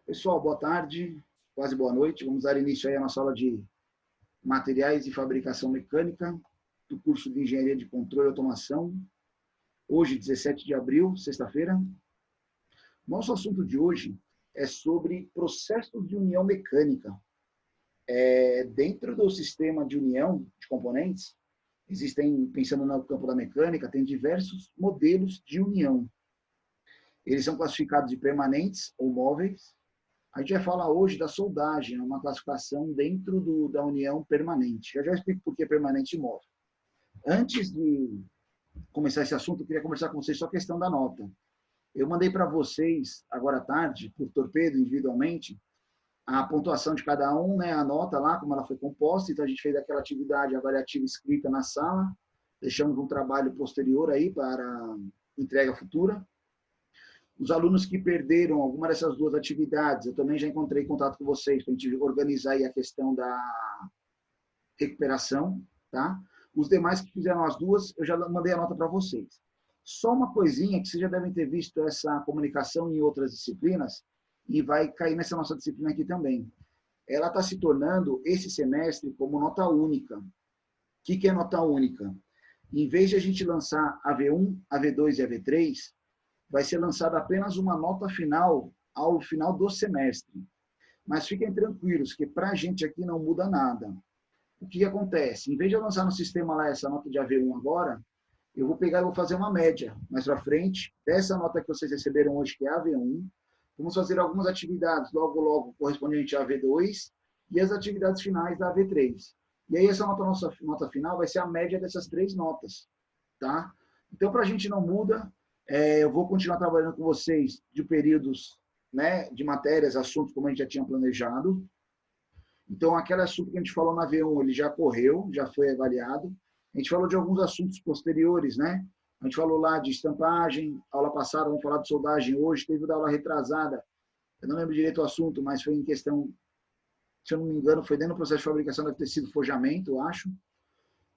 Pessoal, boa tarde, quase boa noite. Vamos dar início aí à nossa aula de materiais e fabricação mecânica do curso de Engenharia de Controle e Automação. Hoje, 17 de abril, sexta-feira. Nosso assunto de hoje é sobre processos de união mecânica. Dentro do sistema de união de componentes, existem, pensando no campo da mecânica, tem diversos modelos de união. Eles são classificados de permanentes ou móveis. A gente vai falar hoje da soldagem, uma classificação dentro da união permanente. Eu já explico por que permanente e móvel. Antes de começar esse assunto, eu queria conversar com vocês só a questão da nota. Eu mandei para vocês, agora à tarde, por torpedo, individualmente, a pontuação de cada um, né, a nota lá, como ela foi composta. Então, a gente fez aquela atividade avaliativa escrita na sala, deixamos um trabalho posterior aí para entrega futura. Os alunos que perderam alguma dessas duas atividades, eu também já encontrei contato com vocês para a gente organizar aí a questão da recuperação, tá? Os demais que fizeram as duas, eu já mandei a nota para vocês. Só uma coisinha que vocês já devem ter visto essa comunicação em outras disciplinas e vai cair nessa nossa disciplina aqui também. Ela está se tornando, esse semestre, como nota única. O que é nota única? Em vez de a gente lançar a V1, a V2 e a V3, vai ser lançada apenas uma nota final ao final do semestre. Mas fiquem tranquilos, que para a gente aqui não muda nada. O que acontece? Em vez de eu lançar no sistema lá essa nota de AV1 agora, eu vou pegar e vou fazer uma média mais para frente dessa nota que vocês receberam hoje, que é a AV1. Vamos fazer algumas atividades logo correspondente à AV2 e as atividades finais da AV3. E aí essa nossa nota final vai ser a média dessas três notas, tá? Então, para a gente não muda, eu vou continuar trabalhando com vocês de períodos, né, de matérias, assuntos como a gente já tinha planejado. Então, aquele assunto que a gente falou na V1, ele já correu, já foi avaliado. A gente falou de alguns assuntos posteriores, né? A gente falou lá de estampagem, aula passada, vamos falar de soldagem hoje, teve da aula retrasada, eu não lembro direito o assunto, mas foi em questão, se eu não me engano, foi dentro do processo de fabricação, deve ter sido forjamento, eu acho.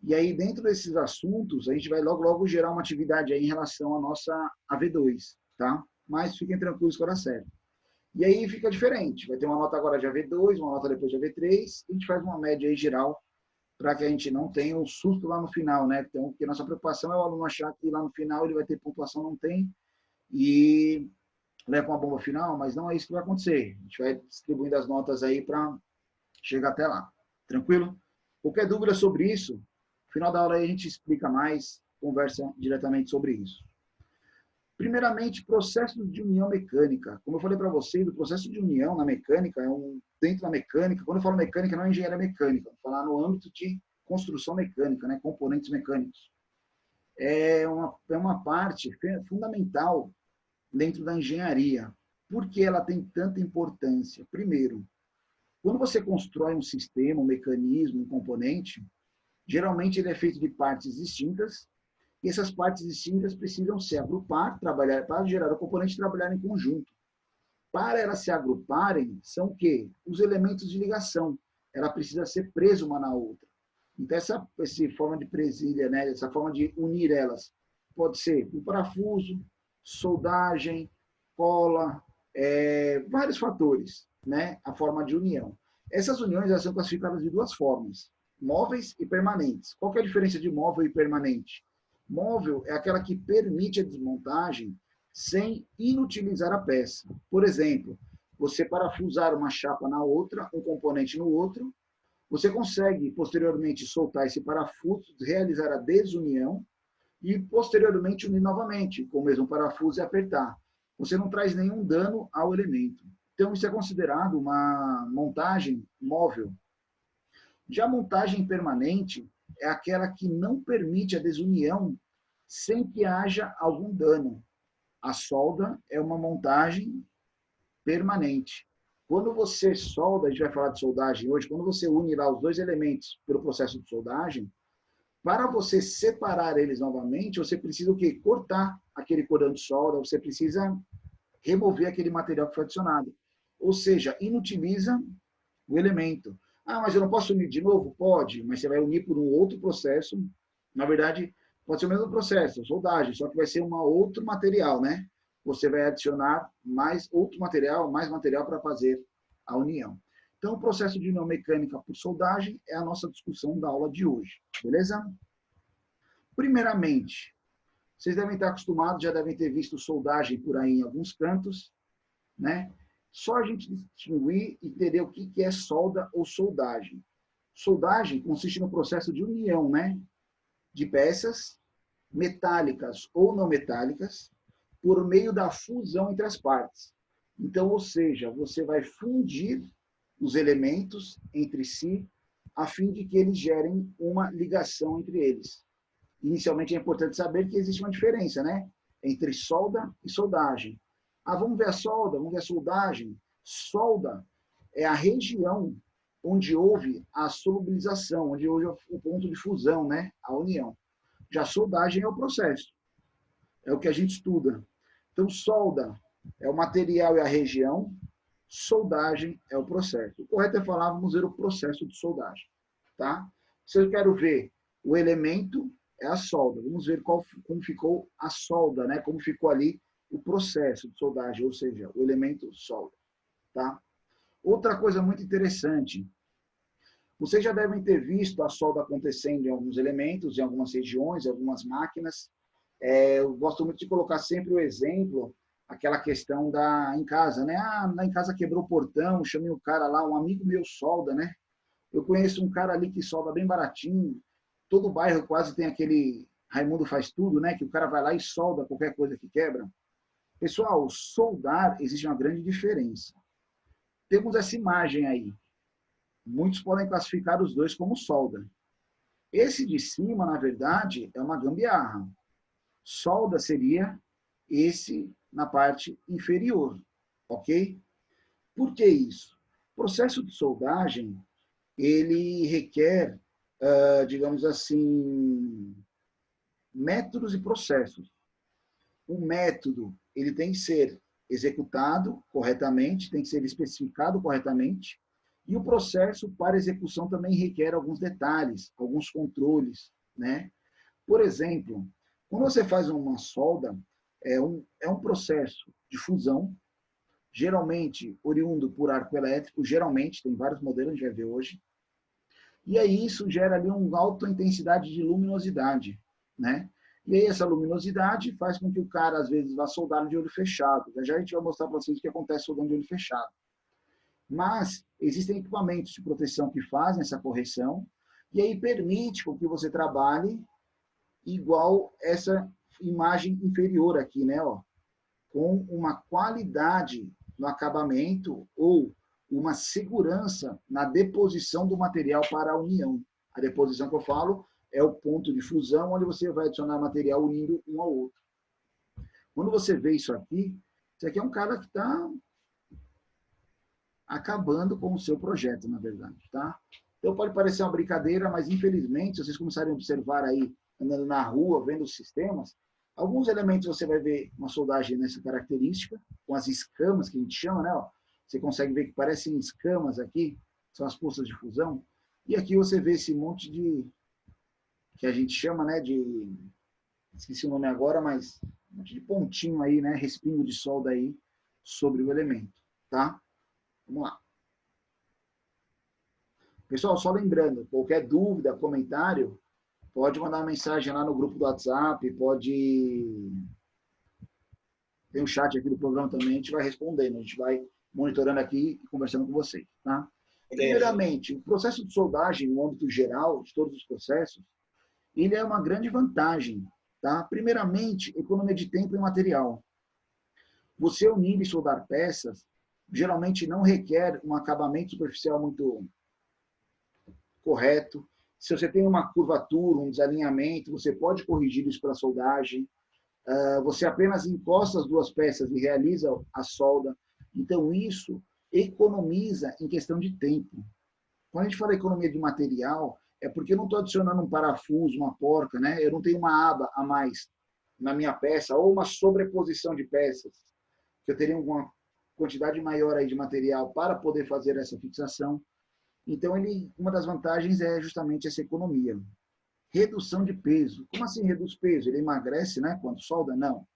E aí, dentro desses assuntos, a gente vai logo gerar uma atividade aí em relação à nossa AV2, tá? Mas fiquem tranquilos que vai dar certo. E aí fica diferente. Vai ter uma nota agora de AV2, uma nota depois de AV3, e a gente faz uma média aí geral para que a gente não tenha um susto lá no final, né? Então, porque nossa preocupação é o aluno achar que lá no final ele vai ter pontuação, não tem, e leva uma bomba final, mas não é isso que vai acontecer. A gente vai distribuindo as notas aí para chegar até lá. Tranquilo? Qualquer dúvida sobre isso, no final da aula aí a gente explica mais, conversa diretamente sobre isso. Primeiramente, processos de união mecânica. Como eu falei para vocês, o processo de união na mecânica dentro da mecânica, quando eu falo mecânica, não é engenharia mecânica, vou falar no âmbito de construção mecânica, né, componentes mecânicos. É uma parte fundamental dentro da engenharia. Por que ela tem tanta importância? Primeiro, quando você constrói um sistema, um mecanismo, um componente, geralmente ele é feito de partes distintas, e essas partes distintas precisam se agrupar, trabalhar para gerar o componente e trabalhar em conjunto. Para elas se agruparem, são o quê? Os elementos de ligação. Ela precisa ser presa uma na outra. Então, essa forma de presilha, né, essa forma de unir elas, pode ser um parafuso, soldagem, cola, vários fatores, né, a forma de união. Essas uniões elas são classificadas de duas formas, móveis e permanentes. Qual que é a diferença de móvel e permanente? Móvel é aquela que permite a desmontagem sem inutilizar a peça. Por exemplo, você parafusar uma chapa na outra, um componente no outro, você consegue posteriormente soltar esse parafuso, realizar a desunião e posteriormente unir novamente com o mesmo parafuso e apertar. Você não traz nenhum dano ao elemento. Então, isso é considerado uma montagem móvel. Já a montagem permanente é aquela que não permite a desunião sem que haja algum dano. A solda é uma montagem permanente. Quando você solda, a gente vai falar de soldagem hoje, quando você une lá os dois elementos pelo processo de soldagem, para você separar eles novamente, você precisa o quê? Cortar aquele cordão de solda, você precisa remover aquele material que foi adicionado. Ou seja, inutiliza o elemento. Ah, mas eu não posso unir de novo? Pode, mas você vai unir por um outro processo. Na verdade, pode ser o mesmo processo, soldagem, só que vai ser um outro material, né? você vai adicionar mais outro material, mais material para fazer a união. Então, o processo de união mecânica por soldagem é a nossa discussão da aula de hoje, beleza? Primeiramente, vocês devem estar acostumados, já devem ter visto soldagem por aí em alguns cantos, né? Só a gente distinguir e entender o que é solda ou soldagem. Soldagem consiste no processo de união, né, de peças metálicas ou não metálicas por meio da fusão entre as partes. Então, ou seja, você vai fundir os elementos entre si a fim de que eles gerem uma ligação entre eles. Inicialmente é importante saber que existe uma diferença, né, entre solda e soldagem. Ah, vamos ver a solda, vamos ver a soldagem. Solda é a região onde houve a solubilização, onde houve o ponto de fusão, né, a união. Já soldagem é o processo, é o que a gente estuda. Então, solda é o material e a região, soldagem é o processo. O correto é falar, vamos ver o processo de soldagem, tá? Se eu quero ver o elemento, é a solda. Vamos ver como ficou a solda, né? Como ficou ali o processo de soldagem, ou seja, o elemento solda, tá? Outra coisa muito interessante, vocês já devem ter visto a solda acontecendo em alguns elementos, em algumas regiões, em algumas máquinas. Eu gosto muito de colocar sempre o exemplo, aquela questão em casa, né? Ah, lá em casa quebrou o portão, chamei o cara lá, um amigo meu solda, né? Eu conheço um cara ali que solda bem baratinho, todo bairro quase tem aquele Raimundo faz tudo, né? Que o cara vai lá e solda qualquer coisa que quebra. Pessoal, soldar existe uma grande diferença. Temos essa imagem aí. Muitos podem classificar os dois como solda. Esse de cima, na verdade, é uma gambiarra. Solda seria esse na parte inferior, ok? Por que isso? O processo de soldagem, ele requer, digamos assim, métodos e processos. O método, ele tem que ser executado corretamente, tem que ser especificado corretamente, e o processo para execução também requer alguns detalhes, alguns controles, né? Por exemplo, quando você faz uma solda, é um processo de fusão, geralmente oriundo por arco elétrico, geralmente, tem vários modelos, a gente vai ver hoje, e aí isso gera ali uma alta intensidade de luminosidade, né? E aí essa luminosidade faz com que o cara, às vezes, vá soldar de olho fechado. Já a gente vai mostrar para vocês o que acontece soldando de olho fechado. Mas existem equipamentos de proteção que fazem essa correção, e aí permite com que você trabalhe igual essa imagem inferior aqui, né? Ó, com uma qualidade no acabamento ou uma segurança na deposição do material para a união. A deposição que eu falo é o ponto de fusão, onde você vai adicionar material unindo um ao outro. Quando você vê isso aqui é um cara que está acabando com o seu projeto, na verdade, tá? Então pode parecer uma brincadeira, mas infelizmente, se vocês começarem a observar aí, andando na rua, vendo os sistemas, alguns elementos você vai ver uma soldagem nessa característica, com as escamas que a gente chama, né? Ó, você consegue ver que parecem escamas aqui, são as poças de fusão, e aqui você vê esse monte de, que a gente chama, né, de, esqueci o nome agora, mas um monte de pontinho aí, né, respingo de solda aí sobre o elemento, tá? Vamos lá. Pessoal, só lembrando, qualquer dúvida, comentário, pode mandar uma mensagem lá no grupo do WhatsApp, pode... Tem um chat aqui do programa também, a gente vai respondendo, a gente vai monitorando aqui e conversando com vocês, tá? Primeiramente, o processo de soldagem, no âmbito geral, de todos os processos, ele é uma grande vantagem, tá? Primeiramente, economia de tempo e material. Você unir e soldar peças, geralmente não requer um acabamento superficial muito correto. Se você tem uma curvatura, um desalinhamento, você pode corrigir isso pela soldagem. Você apenas encosta as duas peças e realiza a solda. Então, isso economiza em questão de tempo. Quando a gente fala economia de material, é porque eu não estou adicionando um parafuso, uma porca, né? Eu não tenho uma aba a mais na minha peça, ou uma sobreposição de peças, que eu teria uma quantidade maior aí de material para poder fazer essa fixação. Então, uma das vantagens é justamente essa economia. Redução de peso. Como assim reduz peso? Ele emagrece, né? Quando solda? Não.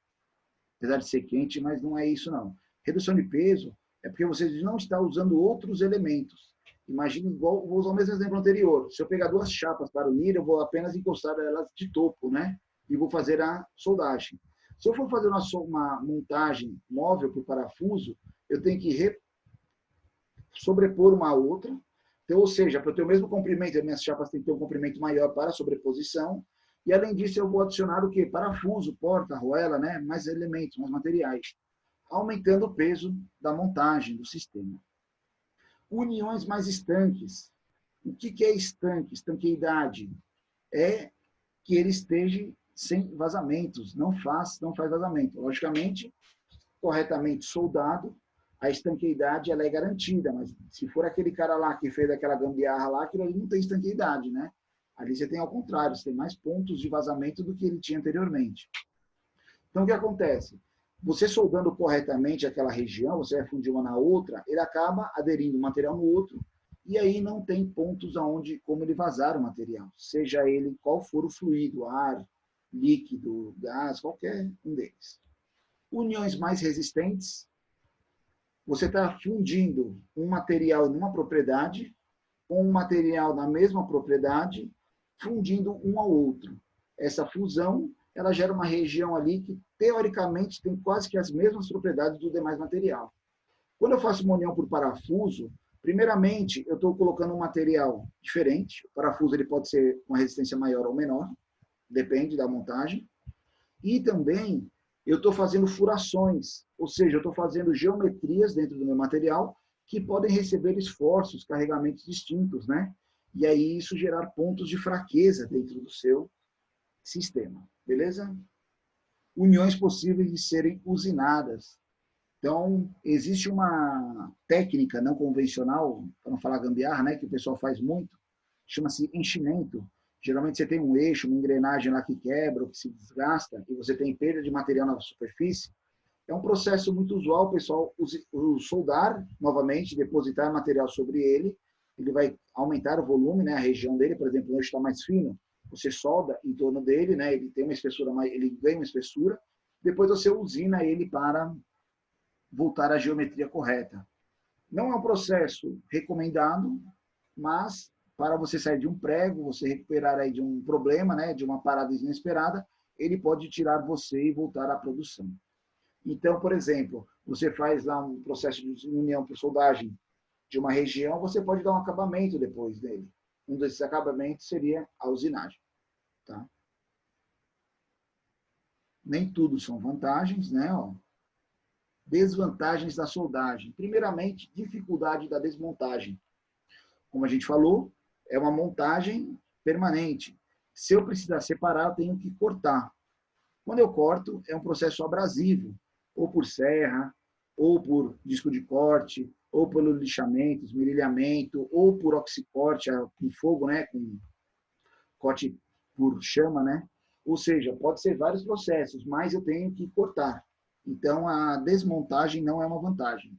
apesar de ser quente, mas não é isso não. Redução de peso é porque você não está usando outros elementos. Imagine, igual, vou usar o mesmo exemplo anterior. Se eu pegar duas chapas para unir, eu vou apenas encostar elas de topo, né? E vou fazer a soldagem. Se eu for fazer uma montagem móvel para o parafuso, eu tenho que sobrepor uma a outra. Então, ou seja, para eu ter o mesmo comprimento, as minhas chapas têm que ter um comprimento maior para a sobreposição. E, além disso, eu vou adicionar o quê? Parafuso, porta, arruela, né? Mais elementos, mais materiais, aumentando o peso da montagem do sistema. Uniões mais estanques. O que é estanque? Estanqueidade é que ele esteja sem vazamentos, não faz vazamento. Logicamente, corretamente soldado, a estanqueidade ela é garantida, mas se for aquele cara lá que fez aquela gambiarra lá, aquilo ali não tem estanqueidade, né? Ali você tem ao contrário, você tem mais pontos de vazamento do que ele tinha anteriormente. Então, o que acontece? Você soldando corretamente aquela região, você vai fundir uma na outra, ele acaba aderindo um material no outro, e aí não tem pontos aonde, como ele vazar o material, seja ele qual for o fluido, ar, líquido, gás, qualquer um deles. Uniões mais resistentes, você está fundindo um material numa propriedade com um material na mesma propriedade, fundindo um ao outro. Essa fusão, ela gera uma região ali que, teoricamente, tem quase que as mesmas propriedades do demais material. Quando eu faço uma união por parafuso, primeiramente, eu estou colocando um material diferente. O parafuso ele pode ser uma resistência maior ou menor, depende da montagem. E também eu estou fazendo furações, ou seja, eu estou fazendo geometrias dentro do meu material que podem receber esforços, carregamentos distintos, né? E aí isso gerar pontos de fraqueza dentro do seu sistema, beleza? Uniões possíveis de serem usinadas. Então, existe uma técnica não convencional, para não falar gambiarra, né, que o pessoal faz muito, chama-se enchimento. Geralmente você tem um eixo, uma engrenagem lá que quebra ou que se desgasta, e você tem perda de material na superfície. É um processo muito usual, o pessoal soldar novamente, depositar material sobre ele, ele vai aumentar o volume, né, a região dele, por exemplo, o eixo está mais fino, você solda em torno dele, né, ele tem uma espessura, ele ganha uma espessura, depois você usina ele para voltar à geometria correta. Não é um processo recomendado, mas para você sair de um prego, você recuperar aí de um problema, né, de uma parada inesperada, ele pode tirar você e voltar à produção. Então, por exemplo, você faz lá um processo de união por soldagem de uma região, você pode dar um acabamento depois dele. Um desses acabamentos seria a usinagem. Tá? Nem tudo são vantagens, né? Ó. Desvantagens da soldagem. Primeiramente, dificuldade da desmontagem. Como a gente falou, é uma montagem permanente. Se eu precisar separar, eu tenho que cortar. Quando eu corto, é um processo abrasivo, ou por serra, ou por disco de corte, ou pelo lixamento, esmerilhamento, ou por oxicorte com fogo, né, com corte por chama, né? Ou seja, pode ser vários processos, mas eu tenho que cortar. Então, a desmontagem não é uma vantagem.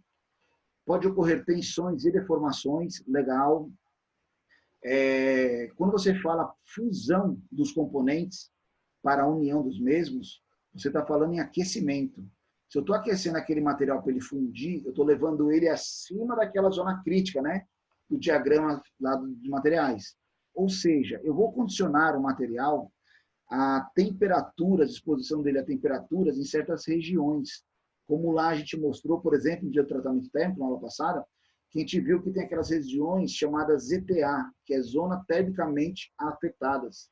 Pode ocorrer tensões e deformações, legal. Quando você fala fusão dos componentes para a união dos mesmos, você está falando em aquecimento. Se eu estou aquecendo aquele material para ele fundir, eu estou levando ele acima daquela zona crítica, né? Do diagrama lá de materiais. Ou seja, eu vou condicionar o material a temperaturas, a exposição dele a temperaturas em certas regiões. Como lá a gente mostrou, por exemplo, no dia do tratamento térmico, na aula passada, que a gente viu que tem aquelas regiões chamadas ZTA, que é zona termicamente afetadas.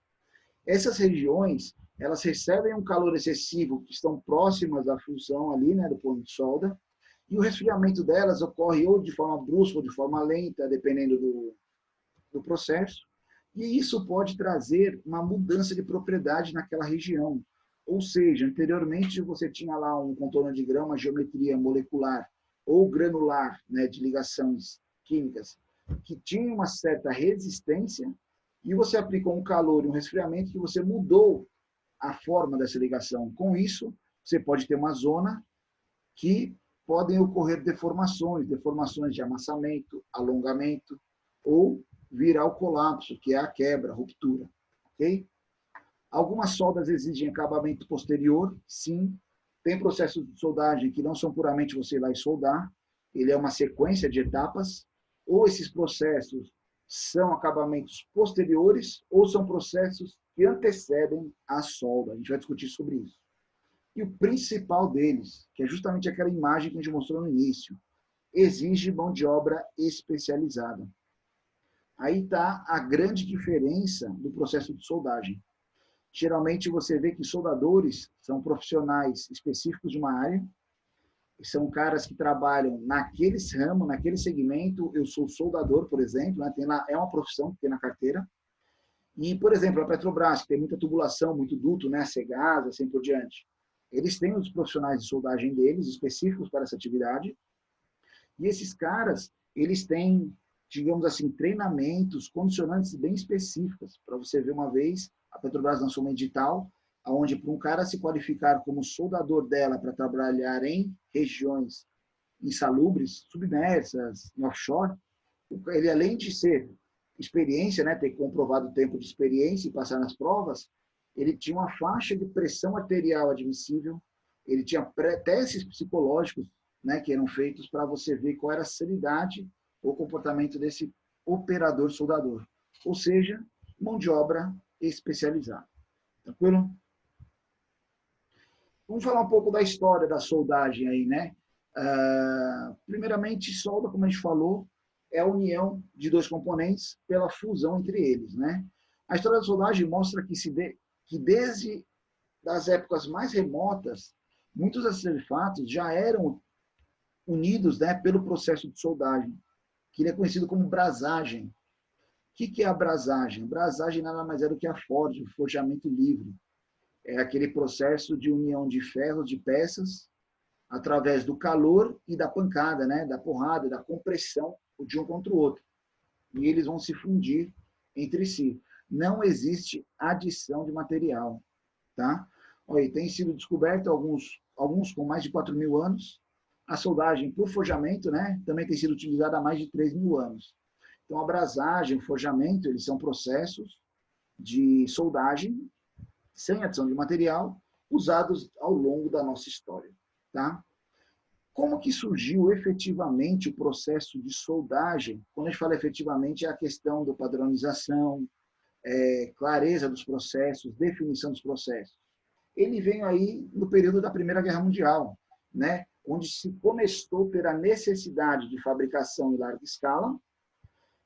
Essas regiões, elas recebem um calor excessivo, que estão próximas da fusão ali, né, do ponto de solda, e o resfriamento delas ocorre ou de forma brusca ou de forma lenta, dependendo do processo, e isso pode trazer uma mudança de propriedade naquela região. Ou seja, anteriormente você tinha lá um contorno de grão, uma geometria molecular ou granular, né, de ligações químicas, que tinha uma certa resistência, e você aplicou um calor e um resfriamento que você mudou a forma dessa ligação. Com isso, você pode ter uma zona que podem ocorrer deformações de amassamento, alongamento, ou virar o colapso, que é a quebra, a ruptura. Ok? Algumas soldas exigem acabamento posterior, sim. Tem processos de soldagem que não são puramente você ir lá e soldar, ele é uma sequência de etapas, ou esses processos são acabamentos posteriores, ou são processos que antecedem a solda. A gente vai discutir sobre isso. E o principal deles, que é justamente aquela imagem que a gente mostrou no início, exige mão de obra especializada. Aí está a grande diferença do processo de soldagem. Geralmente você vê que soldadores são profissionais específicos de uma área, são caras que trabalham naquele ramo, naquele segmento. Eu sou soldador, por exemplo, né? Tem lá, é uma profissão que tem na carteira. E, por exemplo, a Petrobras, que tem muita tubulação, muito duto, né? Cegás, assim por diante. Eles têm os profissionais de soldagem deles, específicos para essa atividade. E esses caras, eles têm, digamos assim, treinamentos, condicionantes bem específicos. Para você ver uma vez, a Petrobras lançou um edital, onde para um cara se qualificar como soldador dela para trabalhar em regiões insalubres, submersas, em offshore, ele além de ser experiência, né, ter comprovado o tempo de experiência e passar nas provas, ele tinha uma faixa de pressão arterial admissível, ele tinha testes psicológicos, né, que eram feitos para você ver qual era a sanidade ou comportamento desse operador soldador. Ou seja, mão de obra especializada. Tranquilo? Vamos falar um pouco da história da soldagem aí, né? Primeiramente, solda, como a gente falou, é a união de dois componentes pela fusão entre eles, né? A história da soldagem mostra que desde as épocas mais remotas, muitos artefatos já eram unidos, né, pelo processo de soldagem, que ele é conhecido como brasagem. O que é a brasagem? Brasagem nada mais é do que a forja, o forjamento livre. É aquele processo de união de ferros, de peças, através do calor e da pancada, né? Da porrada, da compressão de um contra o outro. E eles vão se fundir entre si. Não existe adição de material. Tá? Olha, tem sido descoberto alguns com mais de 4.000 anos. A soldagem por forjamento, né? Também tem sido utilizada há mais de 3.000 anos. Então, a brasagem, o forjamento, eles são processos de soldagem sem adição de material, usados ao longo da nossa história. Tá? Como que surgiu efetivamente o processo de soldagem? Quando a gente fala efetivamente, é a questão da padronização, clareza dos processos, definição dos processos. Ele veio aí no período da Primeira Guerra Mundial, né? Onde se começou a ter a necessidade de fabricação em larga escala,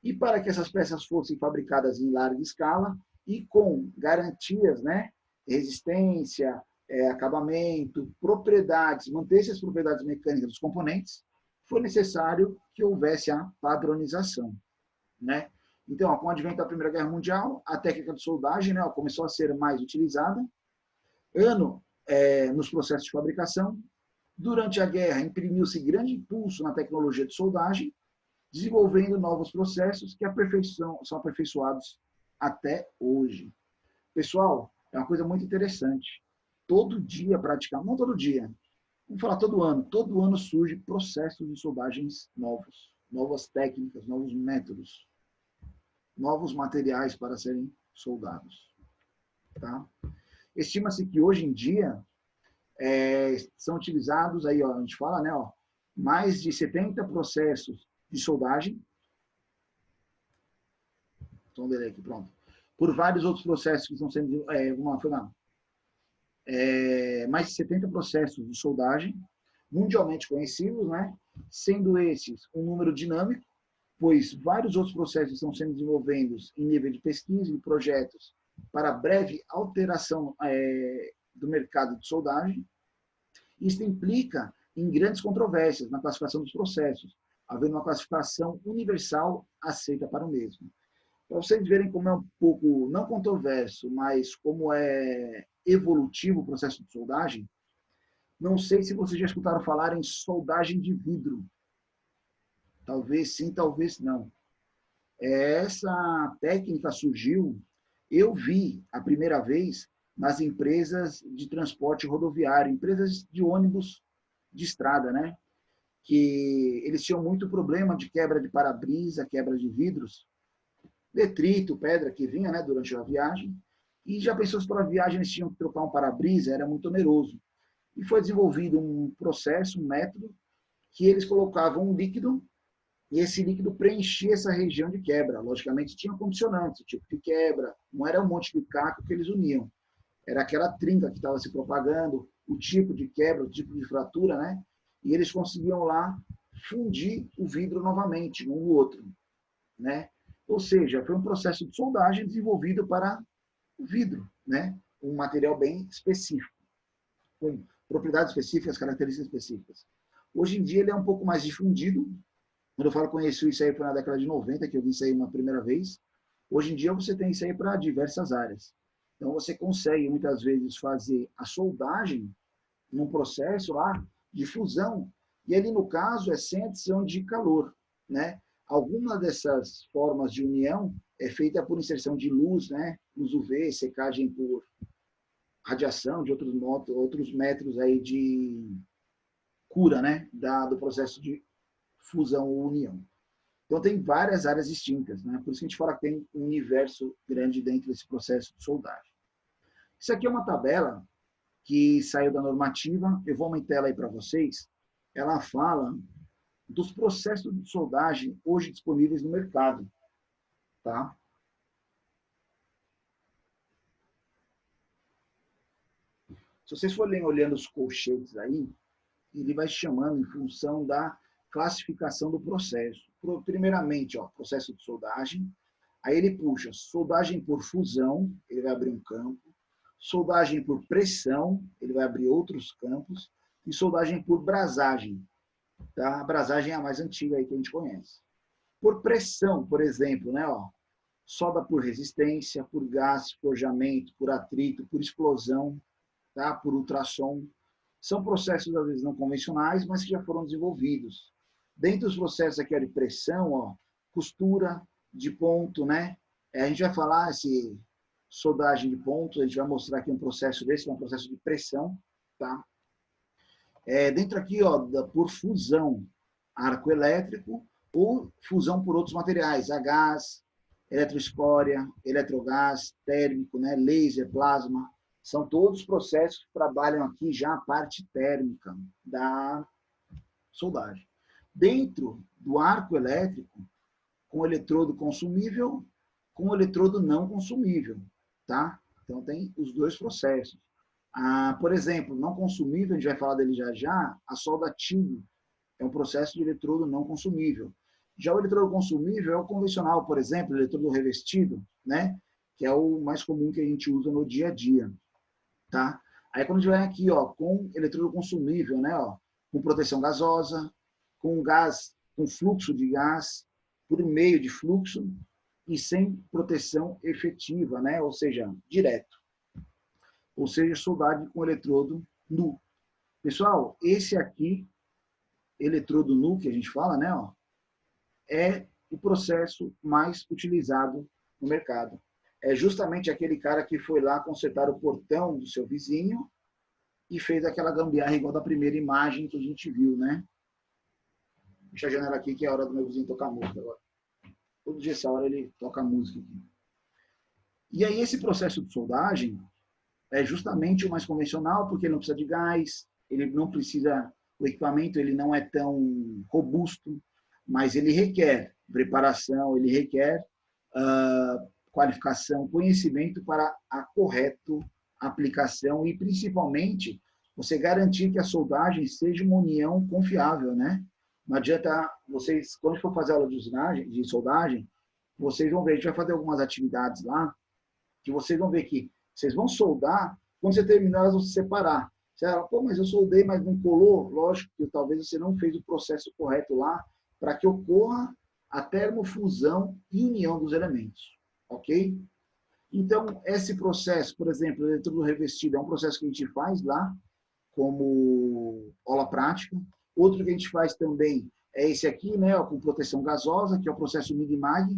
e para que essas peças fossem fabricadas em larga escala e com garantias, né? Resistência, acabamento, propriedades, manter-se as propriedades mecânicas dos componentes, foi necessário que houvesse a padronização, né? Então, com o advento da Primeira Guerra Mundial, a técnica de soldagem, né, começou a ser mais utilizada. Nos processos de fabricação. Durante a guerra, imprimiu-se grande impulso na tecnologia de soldagem, desenvolvendo novos processos que são aperfeiçoados até hoje. Pessoal, é uma coisa muito interessante. Todo dia, praticamente, não todo dia, vamos falar todo ano surge processos de soldagens novos, novas técnicas, novos métodos, novos materiais para serem soldados. Tá? Estima-se que hoje em dia são utilizados, aí, ó, a gente fala, né, ó, mais de 70 processos de soldagem. Então, dele aqui, pronto. Por vários outros processos que estão sendo, mais de 70 processos de soldagem, mundialmente conhecidos, né, sendo esses um número dinâmico, pois vários outros processos estão sendo desenvolvidos em nível de pesquisa e projetos para breve alteração do mercado de soldagem. Isso implica em grandes controvérsias na classificação dos processos, havendo uma classificação universal aceita para o mesmo. Para vocês verem como é um pouco, não controverso, mas como é evolutivo o processo de soldagem, não sei se vocês já escutaram falar em soldagem de vidro. Talvez sim, talvez não. Essa técnica surgiu, eu vi a primeira vez nas empresas de transporte rodoviário, empresas de ônibus de estrada, né? Que eles tinham muito problema de quebra de para-brisa, quebra de vidros, detrito, pedra que vinha, né, durante a viagem. E já pensou se para a viagem eles tinham que trocar um para-brisa, era muito oneroso. E foi desenvolvido um processo, um método, que eles colocavam um líquido e esse líquido preenchia essa região de quebra. Logicamente, tinha condicionantes, o tipo de quebra, não era um monte de caco que eles uniam. Era aquela trinca que estava se propagando, o tipo de quebra, o tipo de fratura, né? E eles conseguiam lá fundir o vidro novamente, um no outro, né? Ou seja, foi um processo de soldagem desenvolvido para o vidro, né? Um material bem específico, com propriedades específicas, características específicas. Hoje em dia ele é um pouco mais difundido. Quando eu falo conheço isso aí foi na década de 90, que eu vi isso aí uma primeira vez. Hoje em dia você tem isso aí para diversas áreas. Então você consegue muitas vezes fazer a soldagem num processo lá de fusão. E ali no caso é sem adição de calor, né? Alguma dessas formas de união é feita por inserção de luz, né? Luz UV, secagem por radiação, de outros métodos aí de cura, né? Do processo de fusão ou união. Então, tem várias áreas distintas, né? Por isso que a gente fala que tem um universo grande dentro desse processo de soldagem. Isso aqui é uma tabela que saiu da normativa, eu vou aumentar ela aí para vocês. Ela fala dos processos de soldagem hoje disponíveis no mercado, tá? Se vocês forem olhando os colchetes aí, ele vai chamando em função da classificação do processo. Primeiramente, ó, processo de soldagem, aí ele puxa soldagem por fusão, ele vai abrir um campo, soldagem por pressão, ele vai abrir outros campos, e soldagem por brasagem. Tá? A brasagem é a mais antiga aí que a gente conhece. Por pressão, por exemplo, né, ó, solda por resistência, por gás, forjamento, por atrito, por explosão, tá? Por ultrassom. São processos, às vezes, não convencionais, mas que já foram desenvolvidos. Dentro dos processos aqui de pressão, ó, costura de ponto, né? A gente vai falar esse soldagem de ponto, a gente vai mostrar aqui um processo desse, um processo de pressão, tá? Dentro aqui, ó, por fusão, arco elétrico ou fusão por outros materiais, a gás, eletroescória, eletrogás, térmico, né? Laser, plasma, são todos processos que trabalham aqui já a parte térmica da soldagem. Dentro do arco elétrico, com eletrodo consumível, com eletrodo não consumível, tá? Então tem os dois processos. Por exemplo, não consumível, a gente vai falar dele já já, a solda TIG é um processo de eletrodo não consumível. Já o eletrodo consumível é o convencional, por exemplo, o eletrodo revestido, né? Que é o mais comum que a gente usa no dia a dia. Tá? Aí quando a gente vai aqui, ó, com eletrodo consumível, né, ó, com proteção gasosa, com gás, com fluxo de gás, por meio de fluxo e sem proteção efetiva, né, ou seja, direto. Ou seja, soldagem com eletrodo nu. Pessoal, esse aqui, eletrodo nu, que a gente fala, né, ó, é o processo mais utilizado no mercado. É justamente aquele cara que foi lá consertar o portão do seu vizinho e fez aquela gambiarra igual da primeira imagem que a gente viu, né? Deixa a janela aqui que é a hora do meu vizinho tocar música agora. Todo dia essa hora ele toca música aqui. E aí esse processo de soldagem é justamente o mais convencional, porque ele não precisa de gás, ele não precisa, o equipamento ele não é tão robusto, mas ele requer preparação, ele requer qualificação, conhecimento para a correta aplicação e, principalmente, você garantir que a soldagem seja uma união confiável, né? Não adianta vocês, quando for fazer aula de usinagem, de soldagem, vocês vão ver, a gente vai fazer algumas atividades lá, que vocês vão ver que vocês vão soldar, quando você terminar, elas vão se separar. Você fala, pô, mas eu soldei, mas não colou? Lógico que talvez você não fez o processo correto lá para que ocorra a termofusão e união dos elementos. Ok? Então, esse processo, por exemplo, o eletrodo revestido, é um processo que a gente faz lá, como aula prática. Outro que a gente faz também é esse aqui, né, com proteção gasosa, que é o processo MIG-MAG,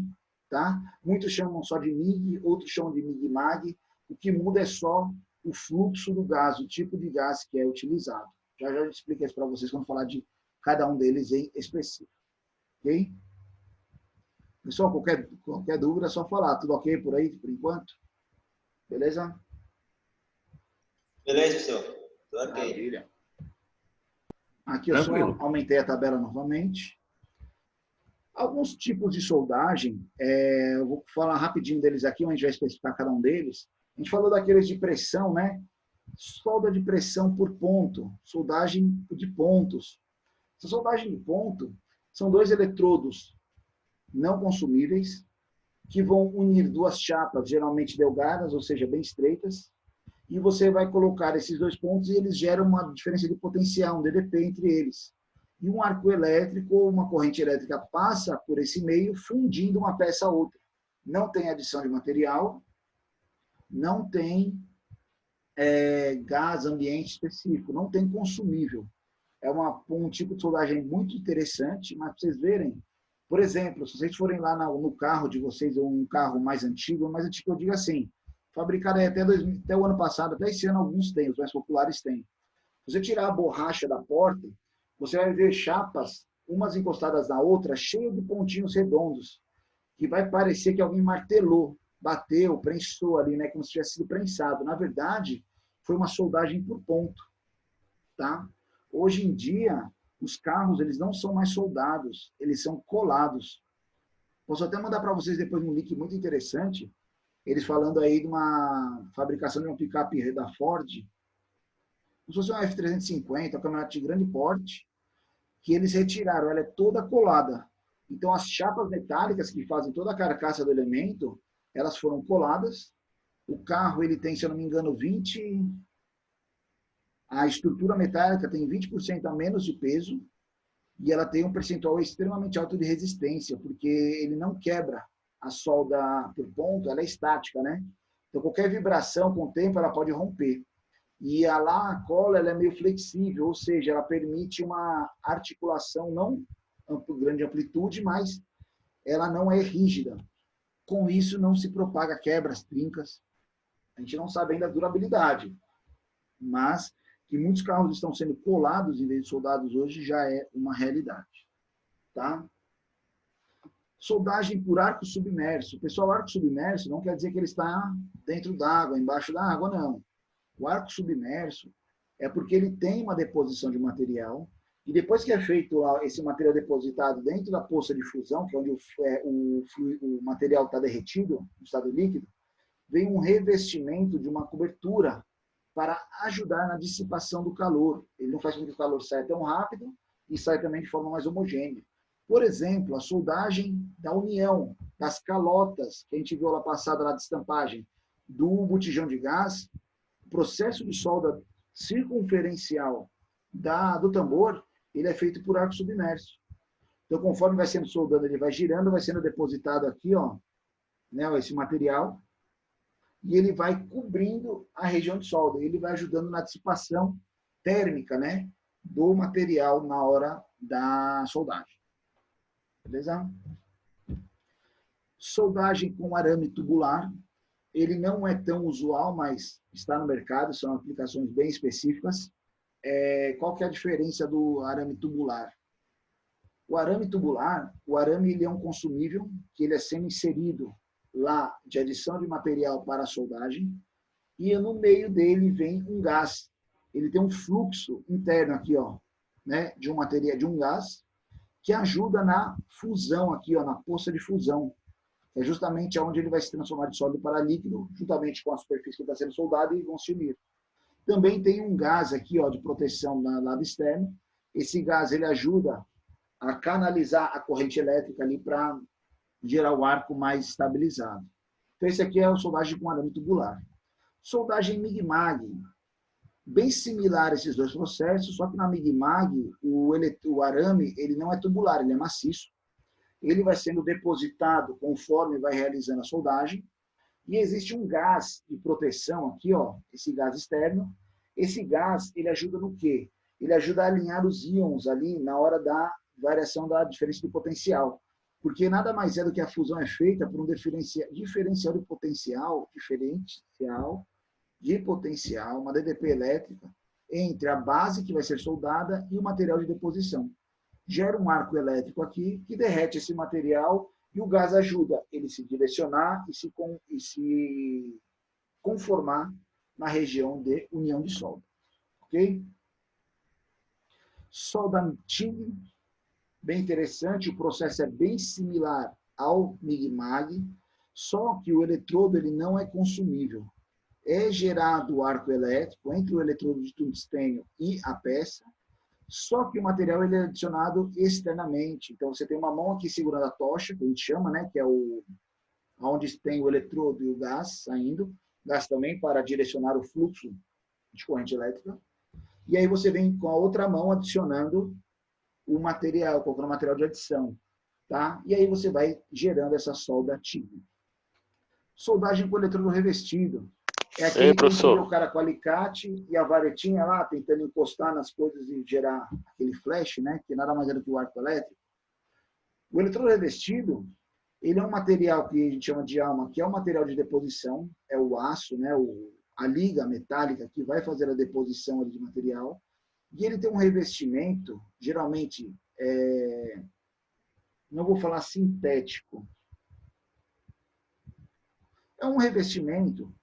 tá? Muitos chamam só de MIG, outros chamam de MIG-MAG. O que muda é só o fluxo do gás, o tipo de gás que é utilizado. Já eu expliquei isso para vocês quando falar de cada um deles em específico. Ok? Pessoal, qualquer dúvida é só falar. Tudo ok por aí, por enquanto? Beleza? Beleza, senhor. Maravilha. Aqui eu só aumentei a tabela novamente. Alguns tipos de soldagem, eu vou falar rapidinho deles aqui, onde a gente vai especificar cada um deles. A gente falou daqueles de pressão, né? Solda de pressão por ponto, soldagem de pontos. Essa soldagem de ponto são dois eletrodos não consumíveis que vão unir duas chapas, geralmente delgadas, ou seja, bem estreitas, e você vai colocar esses dois pontos e eles geram uma diferença de potencial, um DDP entre eles. E um arco elétrico ou uma corrente elétrica passa por esse meio, fundindo uma peça a outra. Não tem adição de material, não tem gás ambiente específico, não tem consumível. É um tipo de soldagem muito interessante, mas para vocês verem, por exemplo, se vocês forem lá no carro de vocês, ou um carro mais antigo eu digo assim, fabricado até o ano passado, até esse ano alguns têm, os mais populares têm. Se você tirar a borracha da porta, você vai ver chapas, umas encostadas na outra, cheias de pontinhos redondos, que vai parecer que alguém martelou, bateu, prensou ali, né, como se tivesse sido prensado. Na verdade, foi uma soldagem por ponto, tá? Hoje em dia, os carros, eles não são mais soldados, eles são colados. Posso até mandar para vocês depois um link muito interessante, eles falando aí de uma fabricação de uma picape da Ford, como se fosse uma F350, uma caminhonete de grande porte, que eles retiraram, ela é toda colada. Então, as chapas metálicas que fazem toda a carcaça do elemento, elas foram coladas. O carro, ele tem, se eu não me engano, a estrutura metálica tem 20% a menos de peso e ela tem um percentual extremamente alto de resistência, porque ele não quebra a solda por ponto, ela é estática, né? Então, qualquer vibração com o tempo, ela pode romper. E a cola ela é meio flexível, ou seja, ela permite uma articulação não grande amplitude, mas ela não é rígida. Com isso, não se propaga quebras, trincas. A gente não sabe ainda a durabilidade, mas que muitos carros estão sendo colados em vez de soldados hoje já é uma realidade. Tá? Soldagem por arco submerso. Pessoal, arco submerso não quer dizer que ele está dentro d'água, embaixo da água, não. O arco submerso é porque ele tem uma deposição de material e depois que é feito esse material depositado dentro da poça de fusão, que é onde o material está derretido, no estado líquido, vem um revestimento de uma cobertura para ajudar na dissipação do calor. Ele não faz com que o calor saia tão rápido e saia também de forma mais homogênea. Por exemplo, a soldagem da união, das calotas, que a gente viu lá passada, lá de estampagem, do botijão de gás, o processo de solda circunferencial do tambor, ele é feito por arco submerso. Então, conforme vai sendo soldando, ele vai girando, vai sendo depositado aqui, ó, né, esse material, e ele vai cobrindo a região de solda. Ele vai ajudando na dissipação térmica, né, do material na hora da soldagem. Beleza? Soldagem com arame tubular. Ele não é tão usual, mas está no mercado, são aplicações bem específicas. Qual que é a diferença do arame tubular? O arame tubular, ele é um consumível que ele é sendo inserido lá de adição de material para a soldagem e no meio dele vem um gás. Ele tem um fluxo interno aqui, ó, né, de um material, de um gás que ajuda na fusão aqui, ó, na poça de fusão. É justamente onde ele vai se transformar de sólido para líquido, juntamente com a superfície que está sendo soldada e vão se unir. Também tem um gás aqui, ó, de proteção no lado externo. Esse gás ele ajuda a canalizar a corrente elétrica ali para gerar o arco mais estabilizado. Então, esse aqui é o soldagem com arame tubular. Soldagem MIG-MAG. Bem similar a esses dois processos, só que na MIG-MAG o arame ele não é tubular, ele é maciço. Ele vai sendo depositado conforme vai realizando a soldagem. E existe um gás de proteção aqui, ó, esse gás externo. Esse gás, ele ajuda no quê? Ele ajuda a alinhar os íons ali na hora da variação da diferença de potencial. Porque nada mais é do que a fusão é feita por um diferencial de potencial, uma DDP elétrica, entre a base que vai ser soldada e o material de deposição. Gera um arco elétrico aqui que derrete esse material e o gás ajuda ele se direcionar e se conformar na região de união de solda. ok? Solda TIG, bem interessante, o processo é bem similar ao MIG-MAG, só que o eletrodo ele não é consumível. É gerado o arco elétrico entre o eletrodo de tungstênio e a peça, só que o material ele é adicionado externamente. Então, você tem uma mão aqui segurando a tocha, que a gente chama, né, que é onde tem o eletrodo e o gás saindo, gás também para direcionar o fluxo de corrente elétrica. E aí você vem com a outra mão adicionando o material, colocando o material de adição. Tá? E aí você vai gerando essa solda TIG. Soldagem com eletrodo revestido. É aquele que vê o cara com alicate e a varetinha lá, tentando encostar nas coisas e gerar aquele flash, né? Que nada mais é do que o arco elétrico. O eletrodo revestido, ele é um material que a gente chama de alma, que é um material de deposição, é o aço, né? A liga metálica que vai fazer a deposição ali de material. E ele tem um revestimento, geralmente, não vou falar sintético. É um revestimento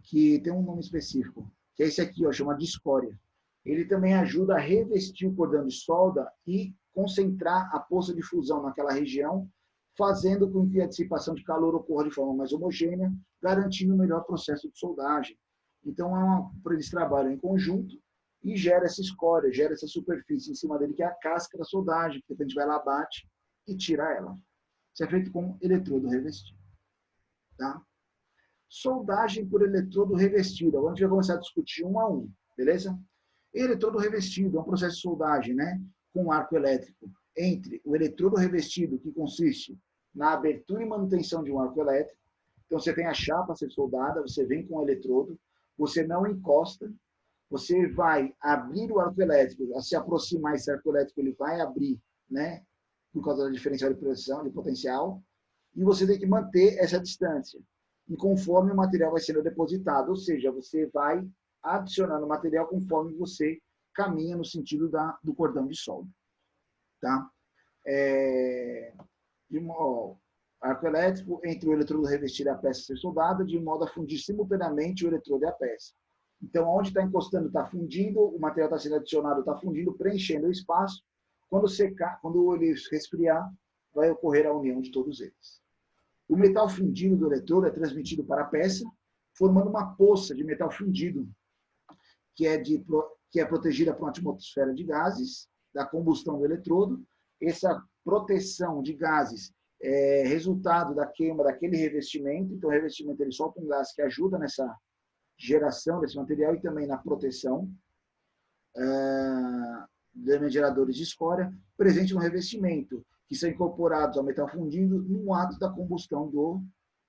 que tem um nome específico, que é esse aqui, ó, chama de escória. Ele também ajuda a revestir o cordão de solda e concentrar a poça de fusão naquela região, fazendo com que a dissipação de calor ocorra de forma mais homogênea, garantindo o melhor processo de soldagem. Então, eles trabalham em conjunto e gera essa escória, gera essa superfície em cima dele, que é a casca da soldagem, que depois a gente vai lá, bate e tira ela. Isso é feito com eletrodo revestido. Tá? Soldagem por eletrodo revestido. Agora a gente vai começar a discutir um a um, beleza? Eletrodo revestido é um processo de soldagem, né? Com arco elétrico entre o eletrodo revestido, que consiste na abertura e manutenção de um arco elétrico. Então você tem a chapa a ser soldada, você vem com o eletrodo, você não encosta, você vai abrir o arco elétrico, a se aproximar esse arco elétrico, ele vai abrir, né? Por causa da diferencial de pressão, de potencial, e você tem que manter essa distância. E conforme o material vai sendo depositado, ou seja, você vai adicionando material conforme você caminha no sentido do cordão de solda. Tá? Arco elétrico entre o eletrodo revestido e a peça a ser soldada, de modo a fundir simultaneamente o eletrodo e a peça. Então, onde está encostando, está fundindo, o material está sendo adicionado, está fundindo, preenchendo o espaço. Quando secar, quando ele resfriar, vai ocorrer a união de todos eles. O metal fundido do eletrodo é transmitido para a peça, formando uma poça de metal fundido, que é protegida por uma atmosfera de gases, da combustão do eletrodo. Essa proteção de gases é resultado da queima daquele revestimento. Então, o revestimento ele solta um gás que ajuda nessa geração desse material e também na proteção de geradores de escória, presente no revestimento, que são incorporados ao metal fundido no ato da combustão do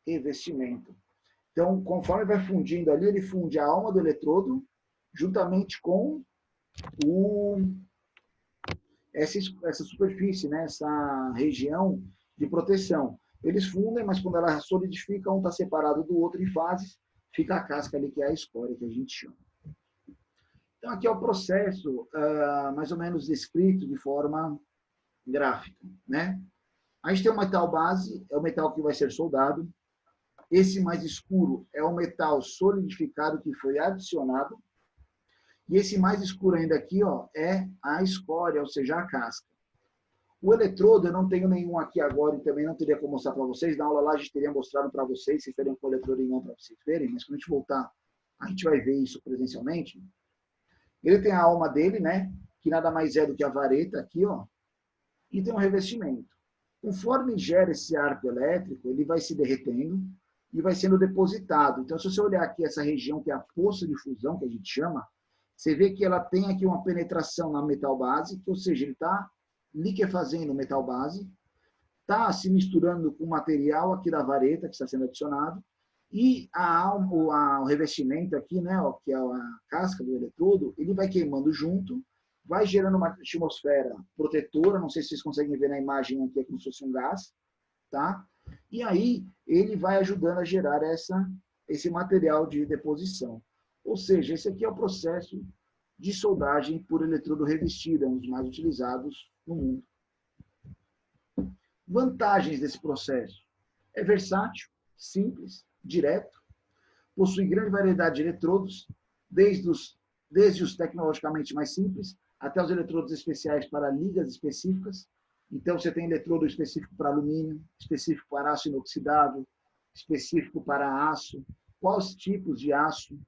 revestimento. Então, conforme vai fundindo ali, ele funde a alma do eletrodo juntamente com essa superfície, né, essa região de proteção. Eles fundem, mas quando ela solidifica, um está separado do outro em fases, fica a casca ali, que é a escória, que a gente chama. Então, aqui é o processo mais ou menos descrito de forma gráfica, né? A gente tem o metal base, é o metal que vai ser soldado. Esse mais escuro é o metal solidificado que foi adicionado. E esse mais escuro ainda aqui, ó, é a escória, ou seja, a casca. O eletrodo, eu não tenho nenhum aqui agora e também não teria como mostrar para vocês. Na aula lá a gente teria mostrado para vocês, vocês teriam com o eletrodo em mão para vocês verem, mas quando a gente voltar, a gente vai ver isso presencialmente. Ele tem a alma dele, né, que nada mais é do que a vareta aqui, ó, e tem um revestimento. Conforme gera esse arco elétrico, ele vai se derretendo e vai sendo depositado. Então, se você olhar aqui essa região, que é a poça de fusão, que a gente chama, você vê que ela tem aqui uma penetração na metal base, que, ou seja, ele está liquefazendo o metal base, está se misturando com o material aqui da vareta, que está sendo adicionado, e o revestimento aqui, né, ó, que é a casca do eletrodo, ele vai queimando junto, vai gerando uma atmosfera protetora, não sei se vocês conseguem ver na imagem aqui, é como se fosse um gás, tá? E aí ele vai ajudando a gerar esse material de deposição. Ou seja, esse aqui é o processo de soldagem por eletrodo revestido, é um dos mais utilizados no mundo. Vantagens desse processo. É versátil, simples, direto, possui grande variedade de eletrodos, desde os desde os tecnologicamente mais simples até os eletrodos especiais para ligas específicas. Então, você tem eletrodo específico para alumínio, específico para aço inoxidável, específico para aço, quais tipos de aço,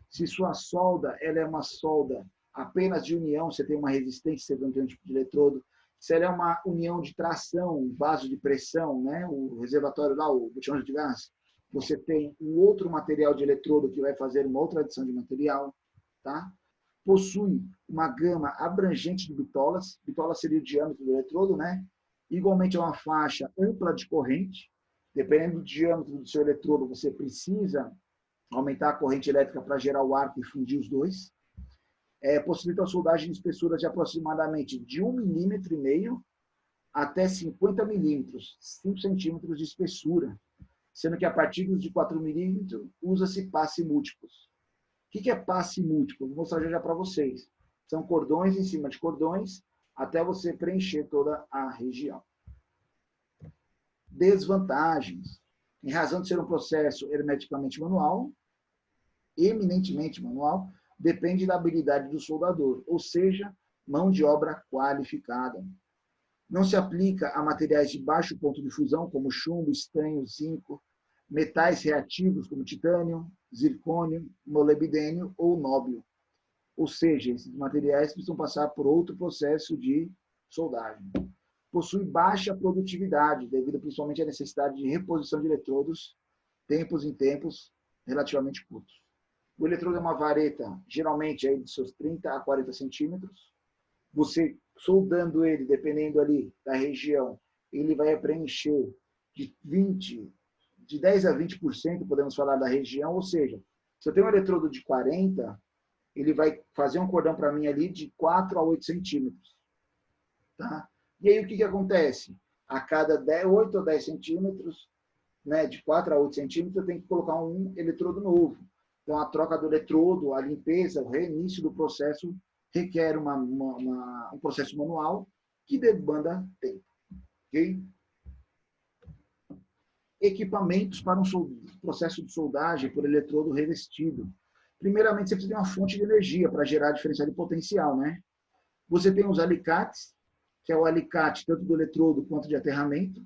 se sua solda ela é uma solda apenas de união, você tem uma resistência, você tem um tipo de eletrodo, se ela é uma união de tração, vaso de pressão, né? O reservatório lá, o botijão de gás, você tem um outro material de eletrodo que vai fazer uma outra adição de material, tá? Possui uma gama abrangente de bitolas, bitola seria o diâmetro do eletrodo, né? Igualmente é uma faixa ampla de corrente, dependendo do diâmetro do seu eletrodo, você precisa aumentar a corrente elétrica para gerar o arco e fundir os dois. Possibilita a soldagem de espessuras de aproximadamente de 1,5 milímetro até 50 milímetros, 5 centímetros de espessura, sendo que a partir de 4 milímetros usa-se passe múltiplos. O que é passe múltiplo? Vou mostrar já para vocês. São cordões em cima de cordões até você preencher toda a região. Desvantagens. Em razão de ser um processo hermeticamente manual, eminentemente manual, depende da habilidade do soldador, ou seja, mão de obra qualificada. Não se aplica a materiais de baixo ponto de fusão, como chumbo, estanho, zinco, metais reativos, como titânio, zircônio, molibdênio ou nóbio. Ou seja, esses materiais precisam passar por outro processo de soldagem. Possui baixa produtividade, devido principalmente à necessidade de reposição de eletrodos, tempos em tempos relativamente curtos. O eletrodo é uma vareta, geralmente aí de seus 30 a 40 centímetros. Você soldando ele, dependendo ali da região, ele vai preencher de 10 a 20%, podemos falar da região, ou seja, se eu tenho um eletrodo de 40, ele vai fazer um cordão para mim ali de 4 a 8 centímetros. Tá? E aí o que acontece? A cada 8 a 10 centímetros, né, de 4 a 8 centímetros, eu tenho que colocar um eletrodo novo. Então, a troca do eletrodo, a limpeza, o reinício do processo requer um processo manual que demanda tempo. Okay? Equipamentos para um processo de soldagem por eletrodo revestido. Primeiramente, você precisa de uma fonte de energia para gerar diferencial de potencial, né? Você tem os alicates, que é o alicate tanto do eletrodo quanto de aterramento,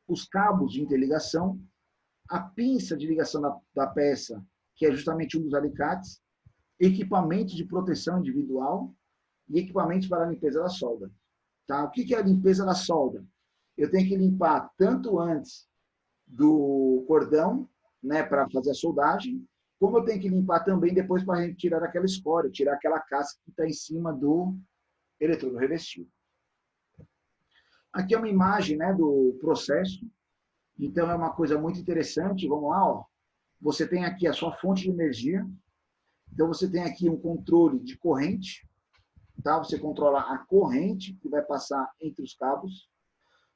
os cabos de interligação, a pinça de ligação da peça, que é justamente um dos alicates, equipamentos de proteção individual e equipamentos para a limpeza da solda. Tá? O que é a limpeza da solda? Eu tenho que limpar tanto antes do cordão, né, para fazer a soldagem, como eu tenho que limpar também depois para a gente tirar aquela escória, tirar aquela casca que está em cima do eletrodo revestido. Aqui é uma imagem, né, do processo. Então, é uma coisa muito interessante. Vamos lá, ó. Você tem aqui a sua fonte de energia. Então, você tem aqui um controle de corrente. Tá? Você controla a corrente que vai passar entre os cabos.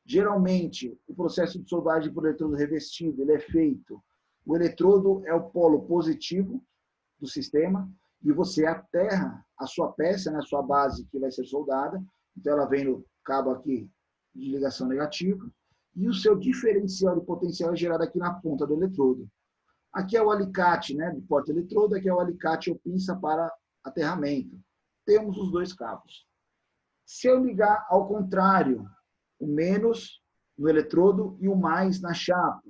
Geralmente, o processo de soldagem por eletrodo revestido, ele é feito. O eletrodo é o polo positivo do sistema e você aterra a sua peça, né, a sua base que vai ser soldada. Então, ela vem no cabo aqui de ligação negativa, e o seu diferencial de potencial é gerado aqui na ponta do eletrodo. Aqui é o alicate, né, de porta-eletrodo, aqui é o alicate ou pinça para aterramento. Temos os dois cabos. Se eu ligar ao contrário, o menos no eletrodo e o mais na chapa,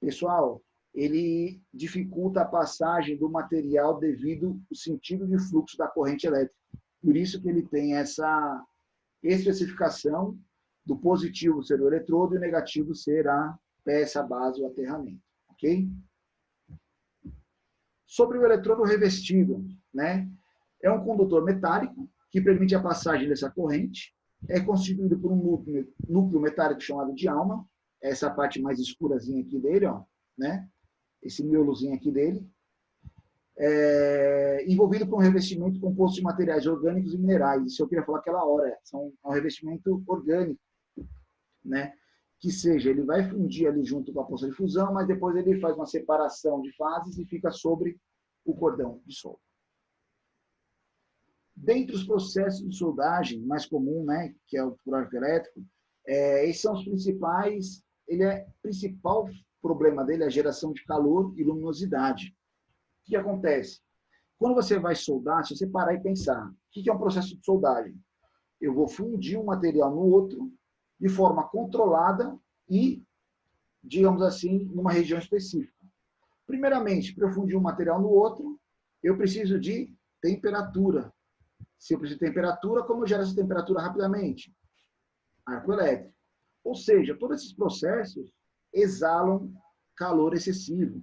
pessoal, ele dificulta a passagem do material devido ao sentido de fluxo da corrente elétrica. Por isso que ele tem essa especificação do positivo ser o eletrodo e o negativo ser a peça, base, o aterramento. Ok? Sobre o eletrodo revestido, né? É um condutor metálico que permite a passagem dessa corrente. É constituído por um núcleo metálico chamado de alma. Essa parte mais escurazinha aqui dele, ó, né? Esse miolozinho aqui dele. Envolvido por um revestimento composto de materiais orgânicos e minerais. Isso eu queria falar aquela hora. É um revestimento orgânico, né? Que seja, ele vai fundir ali junto com a poça de fusão, mas depois ele faz uma separação de fases e fica sobre o cordão de solda. Dentre os processos de soldagem mais comum, né, que é o por arco elétrico, esses são os principais. O principal problema dele é a geração de calor e luminosidade. O que acontece? Quando você vai soldar, se você parar e pensar, o que é um processo de soldagem? Eu vou fundir um material no outro de forma controlada e, digamos assim, numa região específica. Primeiramente, para eu fundir um material no outro, eu preciso de temperatura. Se eu preciso de temperatura, como eu gero essa temperatura rapidamente? Arco elétrico. Ou seja, todos esses processos exalam calor excessivo.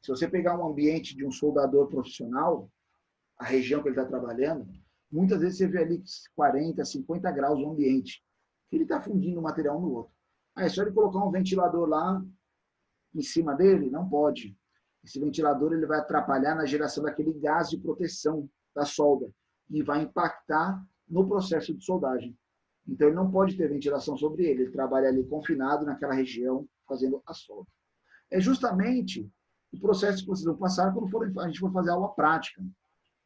Se você pegar um ambiente de um soldador profissional, a região que ele está trabalhando, muitas vezes você vê ali 40, 50 graus no ambiente. Ele está fundindo um material no outro. É só ele colocar um ventilador lá em cima dele? Não pode. Esse ventilador ele vai atrapalhar na geração daquele gás de proteção da solda e vai impactar no processo de soldagem. Então, ele não pode ter ventilação sobre ele. Ele trabalha ali confinado naquela região, fazendo a solda. É justamente o processo que vocês vão passar quando a gente for fazer a aula prática.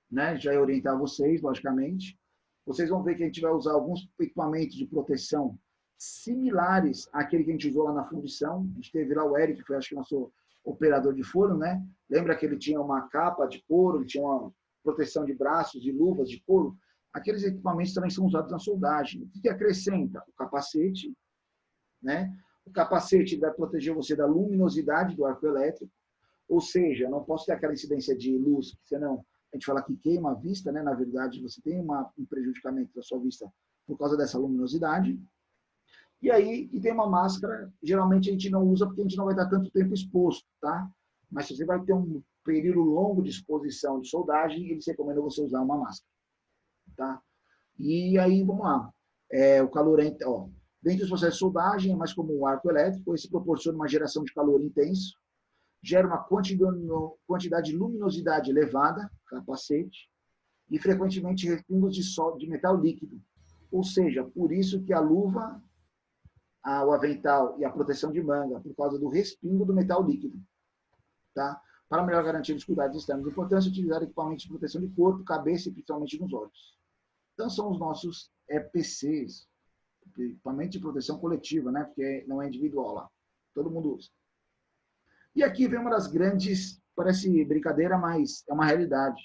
Né? Já orientar vocês, logicamente. Vocês vão ver que a gente vai usar alguns equipamentos de proteção similares àquele que a gente usou lá na fundição. A gente teve lá o Eric, que foi, acho que, nosso operador de forno, né? Lembra que ele tinha uma capa de couro, ele tinha uma proteção de braços e luvas de couro? Aqueles equipamentos também são usados na soldagem. O que acrescenta? O capacete, né? O capacete vai proteger você da luminosidade do arco elétrico, ou seja, não posso ter aquela incidência de luz, senão a gente fala que queima a vista, né? Na verdade, você tem um prejudicamento da sua vista por causa dessa luminosidade. E aí, tem uma máscara, geralmente a gente não usa porque a gente não vai estar tanto tempo exposto, tá? Mas se você vai ter um período longo de exposição de soldagem, eles recomendam você usar uma máscara, tá? E aí, vamos lá. O calor, ó, dentro dos processos de soldagem, é mais comum o arco elétrico, esse proporciona uma geração de calor intenso, gera uma quantidade de luminosidade elevada, capacete, e frequentemente respingos de metal líquido. Ou seja, por isso que a luva, o avental e a proteção de manga, por causa do respingo do metal líquido. Tá? Para melhor garantir os cuidados externos, é importante utilizar equipamentos de proteção de corpo, cabeça e principalmente nos olhos. Então, são os nossos EPCs, equipamento de proteção coletiva, né? Porque não é individual lá. Todo mundo usa. E aqui vem uma das grandes, parece brincadeira, mas é uma realidade.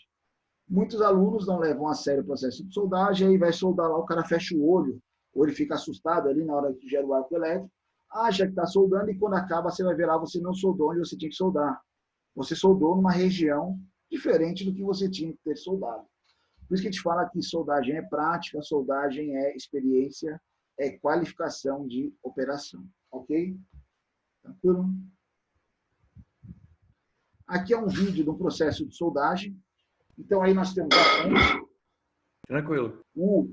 Muitos alunos não levam a sério o processo de soldagem, aí vai soldar lá, o cara fecha o olho, ou ele fica assustado ali na hora que gera o arco elétrico, acha que está soldando e quando acaba você vai ver lá, você não soldou onde você tinha que soldar. Você soldou numa região diferente do que você tinha que ter soldado. Por isso que a gente fala que soldagem é prática, soldagem é experiência, é qualificação de operação. Ok? Tranquilo? Aqui é um vídeo de um processo de soldagem. Então, aí nós temos a frente. Tranquilo. O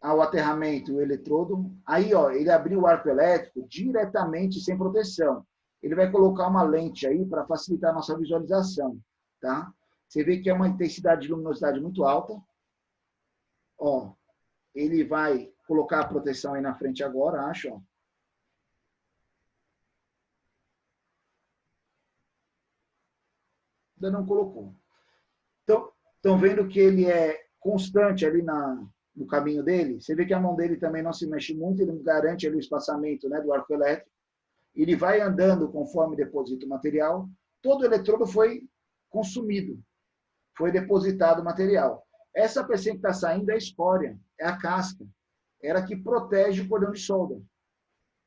aterramento e o eletrodo. Aí, ó, ele abriu o arco elétrico diretamente, sem proteção. Ele vai colocar uma lente aí para facilitar a nossa visualização. Tá? Você vê que é uma intensidade de luminosidade muito alta. Ó, ele vai colocar a proteção aí na frente agora, acho. Ó. Ainda não colocou. Então, estão vendo que ele é constante ali no caminho dele? Você vê que a mão dele também não se mexe muito, ele garante ali o espaçamento, né, do arco elétrico. Ele vai andando conforme deposita o material. Todo o eletrodo foi consumido, foi depositado o material. Essa pecinha que está saindo é a escória, é a casca. Ela que protege o cordão de solda.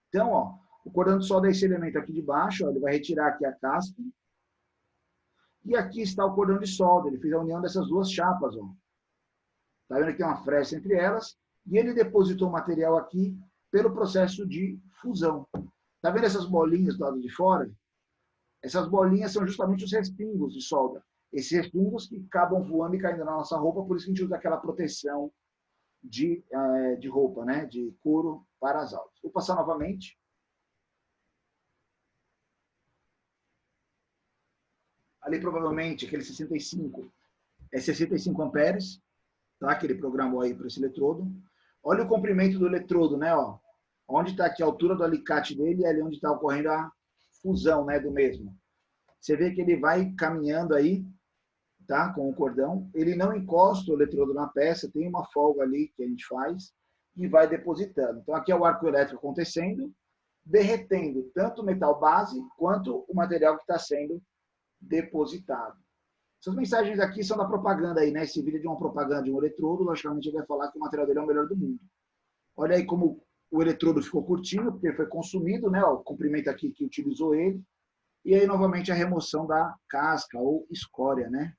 Então, ó, o cordão de solda é esse elemento aqui de baixo, ó, ele vai retirar aqui a casca. E aqui está o cordão de solda. Ele fez a união dessas duas chapas. Está vendo que tem uma fresta entre elas? E ele depositou o material aqui pelo processo de fusão. Está vendo essas bolinhas do lado de fora? Essas bolinhas são justamente os respingos de solda. Esses respingos que acabam voando e caindo na nossa roupa, por isso que a gente usa aquela proteção de roupa, né? De couro para as aulas. Vou passar novamente. Ali provavelmente aquele 65 é 65 amperes, tá? Que ele programou aí para esse eletrodo. Olha o comprimento do eletrodo, né? Ó. Onde está aqui a altura do alicate dele e ali onde está ocorrendo a fusão, né, do mesmo. Você vê que ele vai caminhando aí, tá? Com o cordão. Ele não encosta o eletrodo na peça, tem uma folga ali que a gente faz e vai depositando. Então aqui é o arco elétrico acontecendo, derretendo tanto o metal base quanto o material que está sendo depositado. Essas mensagens aqui são da propaganda aí, né? Esse vídeo é de uma propaganda de um eletrodo, logicamente ele vai falar que o material dele é o melhor do mundo. Olha aí como o eletrodo ficou curtinho, porque ele foi consumido, né? Ó, o comprimento aqui que utilizou ele. E aí, novamente, a remoção da casca ou escória, né?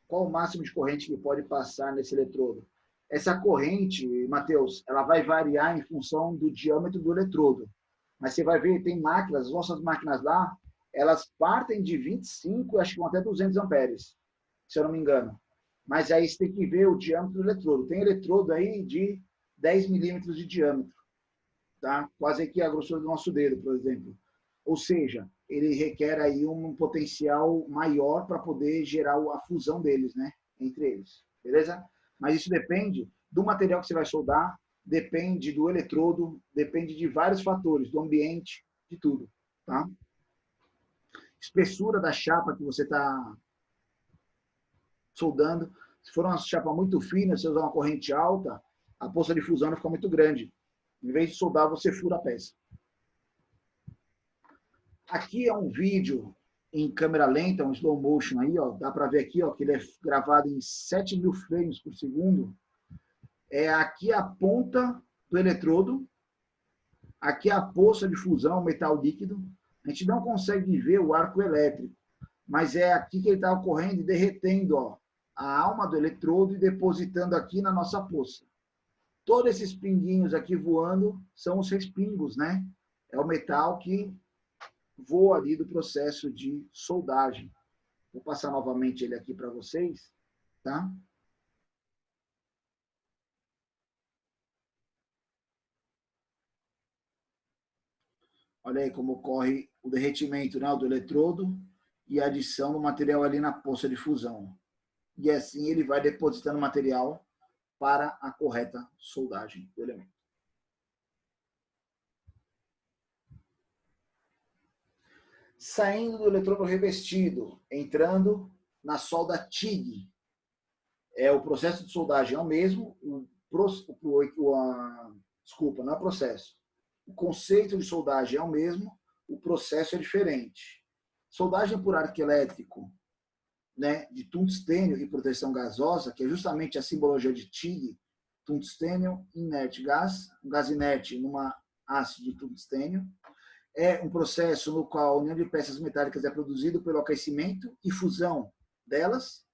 Qual o máximo de corrente que pode passar nesse eletrodo? Essa corrente, Matheus, ela vai variar em função do diâmetro do eletrodo. Mas você vai ver, tem máquinas, as nossas máquinas lá, elas partem de 25, acho que vão até 200 amperes, se eu não me engano. Mas aí você tem que ver o diâmetro do eletrodo. Tem eletrodo aí de 10 milímetros de diâmetro, tá? Quase aqui a grossura do nosso dedo, por exemplo. Ou seja, ele requer aí um potencial maior para poder gerar a fusão deles, né? Entre eles, beleza? Mas isso depende do material que você vai soldar, depende do eletrodo, depende de vários fatores, do ambiente, de tudo, tá? Espessura da chapa que você está soldando. Se for uma chapa muito fina, se você usar uma corrente alta, a poça de fusão vai ficar muito grande. Em vez de soldar, você fura a peça. Aqui é um vídeo em câmera lenta, um slow motion aí, ó. Dá para ver aqui, ó, que ele é gravado em 7.000 frames por segundo. É aqui a ponta do eletrodo, aqui a poça de fusão, metal líquido. A gente não consegue ver o arco elétrico, mas é aqui que ele está ocorrendo e derretendo, ó, a alma do eletrodo e depositando aqui na nossa poça. Todos esses pinguinhos aqui voando são os respingos, né? É o metal que voa ali do processo de soldagem. Vou passar novamente ele aqui para vocês, tá? Olha aí como ocorre o derretimento, né, do eletrodo e a adição do material ali na poça de fusão. E assim ele vai depositando material para a correta soldagem do elemento. Saindo do eletrodo revestido, entrando na solda TIG. O processo de soldagem é o mesmo, desculpa, não é processo. O conceito de soldagem é o mesmo, o processo é diferente. Soldagem por arco elétrico, né, de tungstênio e proteção gasosa, que é justamente a simbologia de TIG, tungstênio inerte gás, um gás inerte numa haste de tungstênio. É um processo no qual a união de peças metálicas é produzido pelo aquecimento e fusão delas,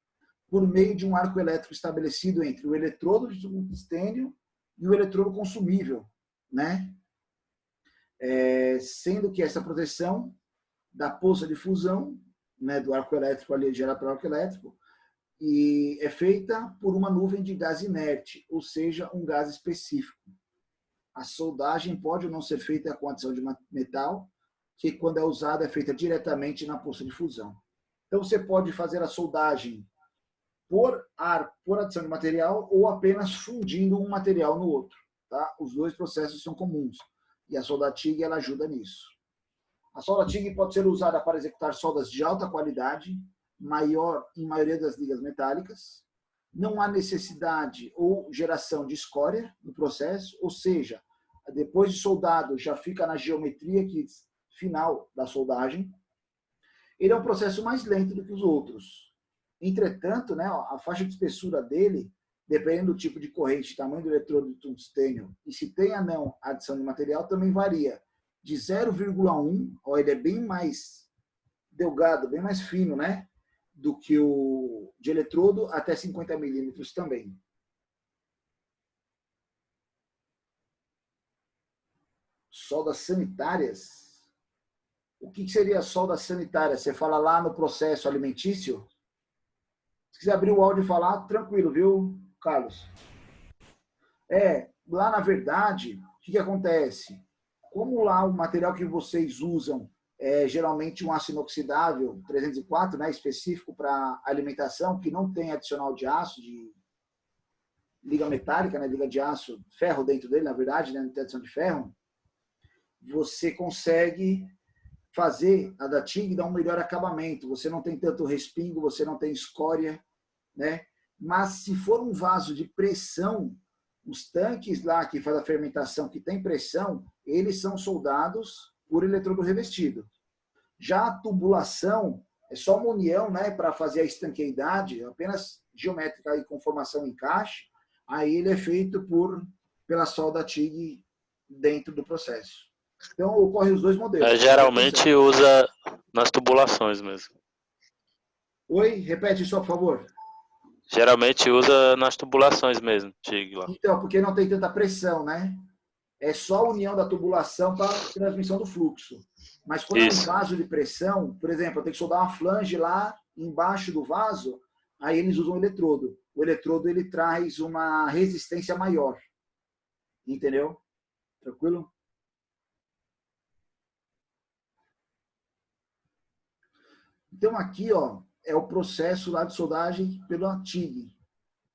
por meio de um arco elétrico estabelecido entre o eletrodo de tungstênio e o eletrodo consumível, né? Sendo que essa proteção da poça de fusão, né, do arco elétrico ali gerado pelo arco elétrico, e é feita por uma nuvem de gás inerte, ou seja, um gás específico. A soldagem pode ou não ser feita com adição de metal, que quando é usada é feita diretamente na poça de fusão. Então você pode fazer a soldagem por adição de material ou apenas fundindo um material no outro, tá? Os dois processos são comuns e a solda TIG ela ajuda nisso. A solda TIG pode ser usada para executar soldas de alta qualidade, maior em maioria das ligas metálicas. Não há necessidade ou geração de escória no processo, ou seja, depois de soldado já fica na geometria final da soldagem. Ele é um processo mais lento do que os outros. Entretanto, né, a faixa de espessura dele, dependendo do tipo de corrente, tamanho do eletrodo de tungstênio e se tem ou não adição de material, também varia. De 0,1, ele é bem mais delgado, bem mais fino, né, do que o de eletrodo, até 50 milímetros também. Soldas sanitárias. O que seria solda sanitária? Você fala lá no processo alimentício? Se quiser abrir o áudio e falar, tranquilo, viu, Carlos? Lá na verdade, o que acontece? Como lá o material que vocês usam é geralmente um aço inoxidável 304, né, específico para alimentação, que não tem adicional de aço, de liga metálica, né, liga de aço, ferro dentro dele, na verdade, né, não tem adição de ferro, você consegue fazer a da TIG dar um melhor acabamento. Você não tem tanto respingo, você não tem escória, né? Mas se for um vaso de pressão, os tanques lá que faz a fermentação, que tem pressão, eles são soldados por eletrodo revestido. Já a tubulação é só uma união, né, para fazer a estanqueidade, apenas geométrica e com formação em encaixe. Aí ele é feito pela solda TIG dentro do processo. Então, ocorrem os dois modelos. Geralmente usa nas tubulações mesmo. Oi, repete só, por favor. Geralmente usa nas tubulações mesmo, TIG lá. Então, porque não tem tanta pressão, né? É só a união da tubulação para a transmissão do fluxo. Mas quando é um vaso de pressão, por exemplo, eu tenho que soldar uma flange lá embaixo do vaso, aí eles usam o eletrodo. O eletrodo ele traz uma resistência maior. Entendeu? Tranquilo? Então aqui, ó, é o processo lá de soldagem pela TIG.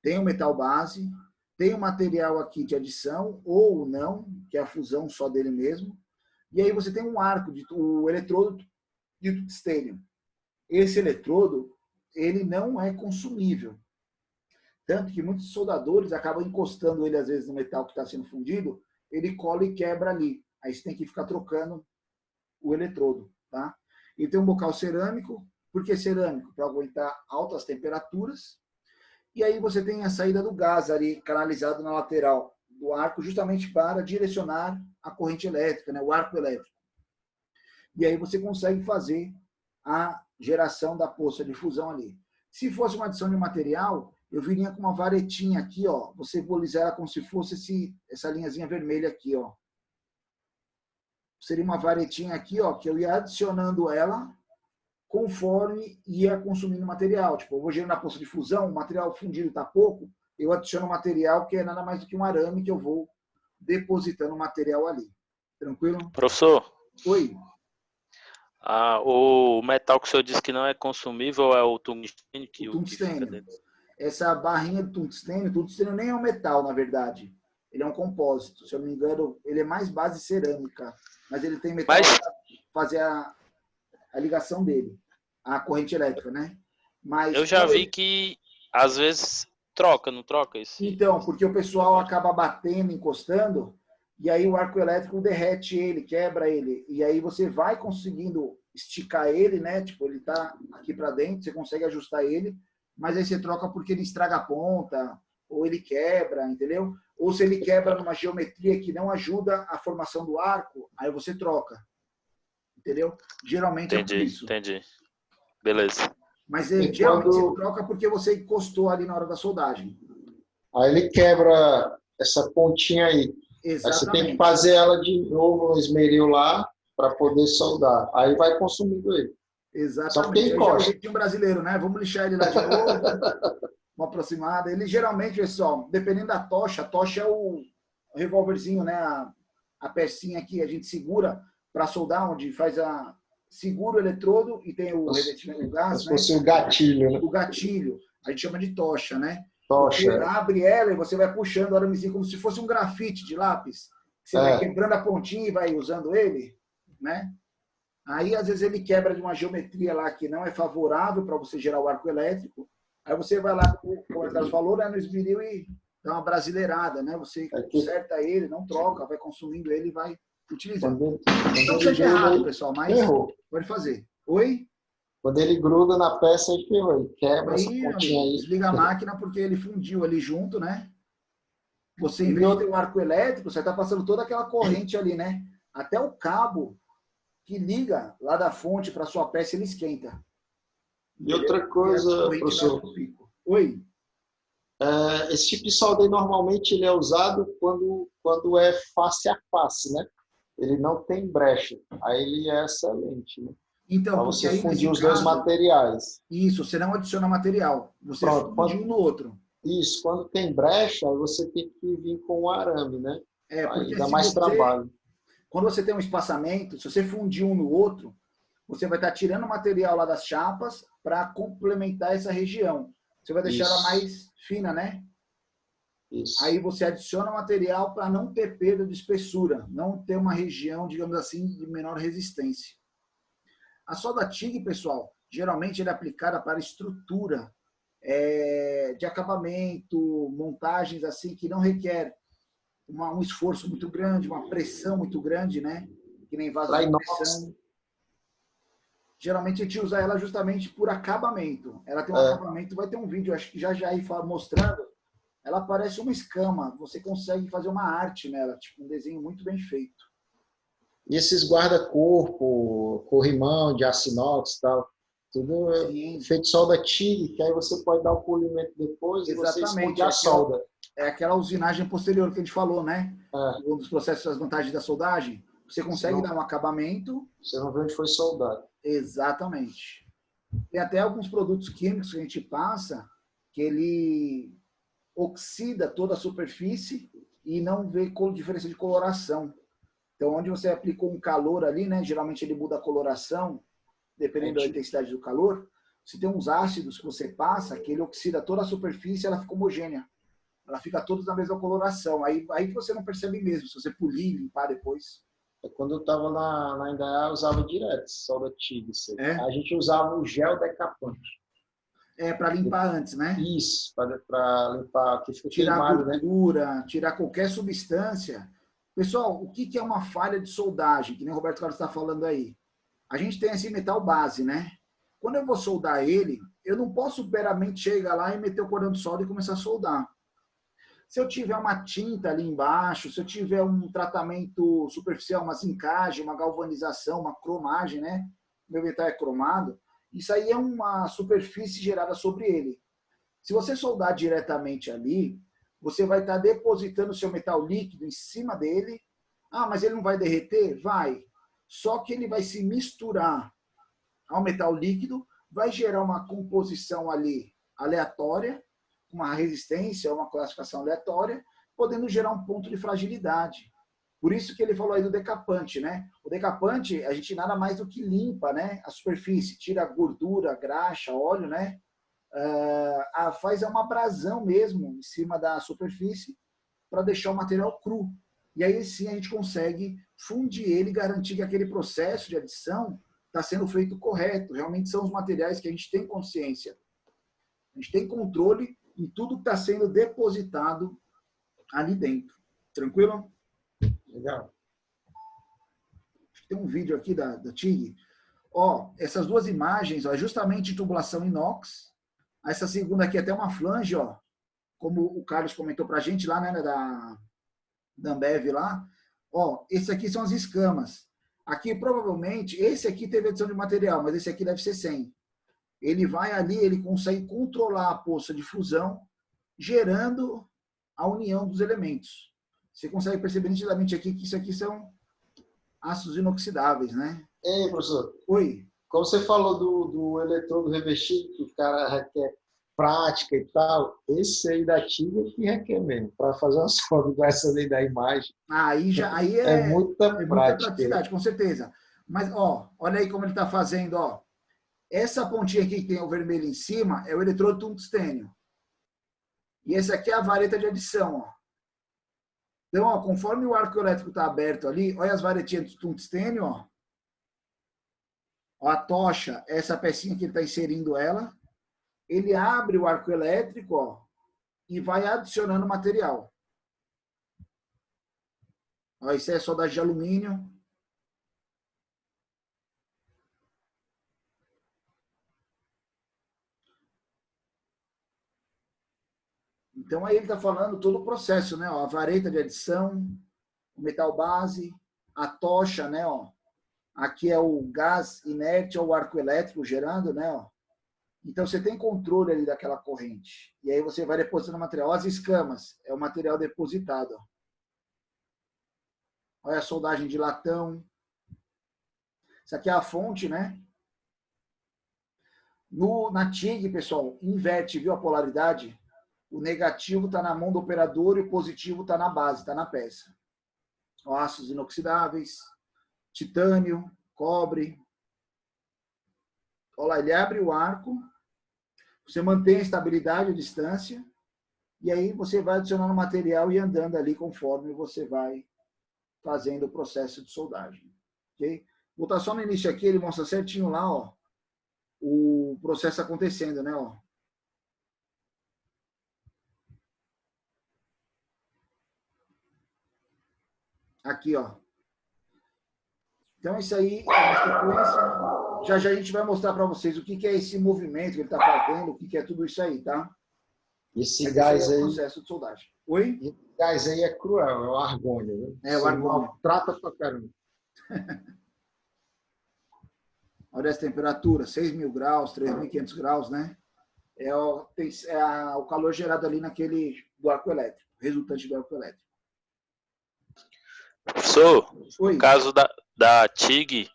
Tem o metal base, tem o material aqui de adição, ou não, que é a fusão só dele mesmo. E aí você tem um arco, o eletrodo de tungstênio. Esse eletrodo, ele não é consumível. Tanto que muitos soldadores acabam encostando ele, às vezes, no metal que está sendo fundido, ele cola e quebra ali. Aí você tem que ficar trocando o eletrodo, tá? E tem um bocal cerâmico. Por que cerâmico? Para aguentar altas temperaturas. E aí você tem a saída do gás ali, canalizado na lateral do arco, justamente para direcionar a corrente elétrica, né? O arco elétrico. E aí você consegue fazer a geração da poça de fusão ali. Se fosse uma adição de material, eu viria com uma varetinha aqui, ó. Você simbolizar ela como se fosse essa linhazinha vermelha aqui, ó. Seria uma varetinha aqui, ó, que eu ia adicionando ela conforme ia consumindo material. Tipo, eu vou gerando a poça de fusão, o material fundido está pouco, eu adiciono material que é nada mais do que um arame que eu vou depositando o material ali. Tranquilo? Professor? Oi. O metal que o senhor disse que não é consumível é o tungstênio? O tungstênio. Essa barrinha de tungstênio nem é um metal, na verdade. Ele é um compósito. Se eu não me engano, ele é mais base cerâmica. Mas ele tem metal para fazer a ligação dele, a corrente elétrica, né? Mas eu já vi que, às vezes, não troca isso? Então, porque o pessoal acaba batendo, encostando, e aí o arco elétrico derrete ele, quebra ele. E aí você vai conseguindo esticar ele, né? Tipo, ele tá aqui para dentro, você consegue ajustar ele, mas aí você troca porque ele estraga a ponta, ou ele quebra, entendeu? Ou se ele quebra numa geometria que não ajuda a formação do arco, aí você troca. Entendeu? Geralmente é por isso. Entendi. Beleza. Mas geralmente você troca porque você encostou ali na hora da soldagem. Aí ele quebra essa pontinha aí. Exatamente. Aí você tem que fazer ela de novo no esmeril lá para poder soldar. Aí vai consumindo ele. Exatamente. Só que aí já é o jeitinho brasileiro, né? Vamos lixar ele lá de novo. Uma aproximada. Ele geralmente, pessoal, dependendo da tocha, a tocha é o revólverzinho, né? A pecinha aqui, a gente segura para soldar, onde faz segura o eletrodo e tem o revestimento do gás, como né? se fosse o gatilho, né? O gatilho, a gente chama de tocha, né? Tocha. Você abre ela e você vai puxando o aramezinho como se fosse um grafite de lápis. Você vai quebrando a pontinha e vai usando ele, né? Aí, às vezes, ele quebra de uma geometria lá que não é favorável para você gerar o arco elétrico. Aí você vai lá, como o Carlos falou, né, no esmeril e dá uma brasileirada, né? Você conserta ele, não troca, vai consumindo ele e vai utilizando. Não seja errado, pessoal, mas pode fazer. Oi? Quando ele gruda na peça, ele quebra essa Aí, pontinha aí. desliga a máquina porque ele fundiu ali junto, né? Você, em vez de ter um arco elétrico, você está passando toda aquela corrente ali, né? Até o cabo que liga lá da fonte para sua peça, ele esquenta. E outra coisa, professor. Oi? Esse tipo de solda aí, normalmente ele é usado quando é face a face, né? Ele não tem brecha. Aí ele é excelente, né? Então, para você fundir os dois materiais. Isso, você não adiciona material. Você funde um no outro. Isso, quando tem brecha, você tem que vir com o arame, né? Porque aí dá mais trabalho. Quando você tem um espaçamento, se você fundir um no outro, você vai estar tirando o material lá das chapas para complementar essa região. Você vai deixar ela mais fina, né? Isso. Aí você adiciona material para não ter perda de espessura, não ter uma região, digamos assim, de menor resistência. A solda TIG, pessoal, geralmente ela é aplicada para estrutura de acabamento, montagens assim que não requer um esforço muito grande, uma pressão muito grande, né? que nem vaso Para de inox. pressão. Geralmente a gente usa ela justamente por acabamento. Ela tem um acabamento, vai ter um vídeo, acho que já aí mostrando. Ela parece uma escama, você consegue fazer uma arte nela, tipo um desenho muito bem feito. E esses guarda-corpo, corrimão de aço inox e tal, tudo Sim. feito solda TIG, que aí você pode dar o polimento depois e você esconde a solda. É aquela usinagem posterior que a gente falou, né? É. Um dos processos, as vantagens da soldagem. Você consegue dar um acabamento. Você não vê onde foi soldado. Exatamente. Tem até alguns produtos químicos que a gente passa que ele oxida toda a superfície e não vê diferença de coloração. Então, onde você aplicou um calor ali, né? Geralmente ele muda a coloração, dependendo da intensidade do calor. Você tem uns ácidos que você passa, que ele oxida toda a superfície e ela fica homogênea. Ela fica toda na mesma coloração. Aí você não percebe mesmo, se você polir, limpar depois. Quando eu estava na Indaiá, eu usava direto solda TIG. É? A gente usava o gel decapante. Para limpar antes, né? Isso, para limpar, que fica tirar queimado, gordura, né? tirar qualquer substância. Pessoal, o que é uma falha de soldagem? Que nem o Roberto Carlos está falando aí. A gente tem esse metal base, né? Quando eu vou soldar ele, eu não posso meramente chegar lá e meter o cordão de solda e começar a soldar. Se eu tiver uma tinta ali embaixo, se eu tiver um tratamento superficial, uma zincagem, uma galvanização, uma cromagem, né? Meu metal é cromado, isso aí é uma superfície gerada sobre ele. Se você soldar diretamente ali, você vai estar depositando o seu metal líquido em cima dele. Ah, mas ele não vai derreter? Vai. Só que ele vai se misturar ao metal líquido, vai gerar uma composição ali aleatória, uma resistência, uma classificação aleatória, podendo gerar um ponto de fragilidade. Por isso que ele falou aí do decapante, né? O decapante, a gente nada mais do que limpa, né? A superfície, tira gordura, graxa, óleo, né? Faz uma abrasão mesmo em cima da superfície para deixar o material cru. E aí sim a gente consegue fundir ele e garantir que aquele processo de adição está sendo feito correto. Realmente são os materiais que a gente tem consciência. A gente tem controle em tudo que está sendo depositado ali dentro. Tranquilo? Legal. Tem um vídeo aqui da TIG. Ó, essas duas imagens, ó, justamente tubulação inox. Essa segunda aqui é até uma flange, ó, como o Carlos comentou para a gente lá, né, da Ambev lá. Ó, esses aqui são as escamas. Aqui, provavelmente, esse aqui teve adição de material, mas esse aqui deve ser 100. Ele vai ali, ele consegue controlar a poça de fusão, gerando a união dos elementos. Você consegue perceber nitidamente aqui que isso aqui são aços inoxidáveis, né? Ei, professor. Oi. Como você falou do eletrodo revestido, que o cara requer prática e tal, esse aí da TIG que requer mesmo, para fazer uma solda igual essa aí da imagem. Aí é muita prática. praticidade, com certeza. Mas, ó, olha aí como ele está fazendo, ó. Essa pontinha aqui que tem o vermelho em cima é o eletrodo tungstênio. E esse aqui é a vareta de adição, ó. Então, ó, conforme o arco elétrico está aberto ali, olha as varetinhas de tungstênio, ó. Ó, a tocha, essa pecinha que ele está inserindo ela. Ele abre o arco elétrico, ó, e vai adicionando material. Ó, isso é soldagem de alumínio. Então, aí ele está falando todo o processo, né? Ó, a vareta de adição, o metal base, a tocha, né? Ó. Aqui é o gás inerte ou o arco elétrico gerando, né? Ó. Então, você tem controle ali daquela corrente. E aí você vai depositando material. Ó, as escamas, é o material depositado. Ó. Olha a soldagem de latão. Isso aqui é a fonte, né? Na TIG, pessoal, inverte, viu a polaridade? O negativo está na mão do operador e o positivo está na base, está na peça. Aços inoxidáveis, titânio, cobre. Olha lá, ele abre o arco, você mantém a estabilidade, a distância, e aí você vai adicionando material e andando ali conforme você vai fazendo o processo de soldagem. Okay? Vou botar só no início aqui, ele mostra certinho lá, ó, o processo acontecendo, né? Ó. Aqui, ó. Então, isso aí é uma sequência. Já já a gente vai mostrar para vocês o que é esse movimento que ele está fazendo, o que é tudo isso aí, tá? Esse gás aí... É o processo de soldagem. Oi? Esse gás aí é cruel, é o argônio. Né? É o argônio. Trata pra caramba. Olha essa temperatura, 6.000 graus, 3.500 graus, né? É o calor gerado ali do arco elétrico, resultante do arco elétrico. Professor, no caso da TIG,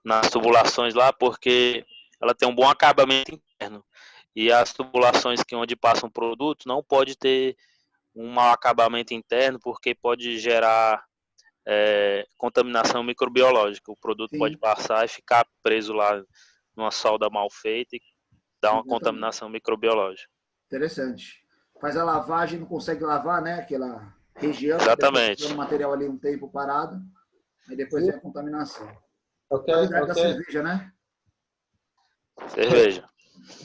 nas tubulações lá, porque ela tem um bom acabamento interno. E as tubulações onde passa um produto não pode ter um mau acabamento interno, porque pode gerar contaminação microbiológica. O produto pode passar e ficar preso lá numa solda mal feita e dar uma contaminação microbiológica. Interessante. Faz a lavagem, não consegue lavar, né? Aquela região. Exatamente. O material ali um tempo parado, aí depois vem a contaminação. Qualidade da cerveja, né? Cerveja.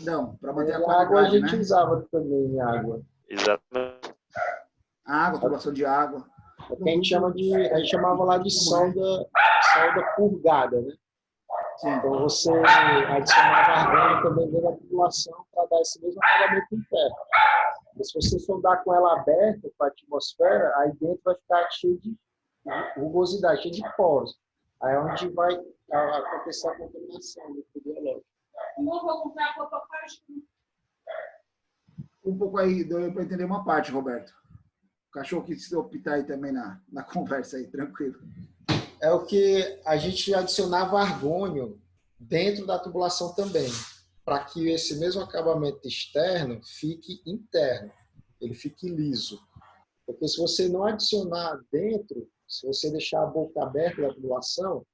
Não, para manter a qualidade, água a gente usava também água. Exatamente. A água, tubulação de água. É que a gente chamava lá de solda purgada, né? Sim. Então você adicionava argônio também dentro da tubulação para dar esse mesmo acabamento interno. Mas se você soldar com ela aberta para a atmosfera, aí dentro vai ficar cheio de rugosidade, cheio de poros. Aí é onde vai acontecer a contaminação microbiológica. Um pouco aí, deu para entender uma parte, Roberto. O cachorro quis optar aí também na conversa aí, tranquilo. É o que a gente adicionava argônio dentro da tubulação também, para que esse mesmo acabamento externo fique interno, ele fique liso. Porque se você não adicionar dentro, se você deixar a boca aberta da tubulação,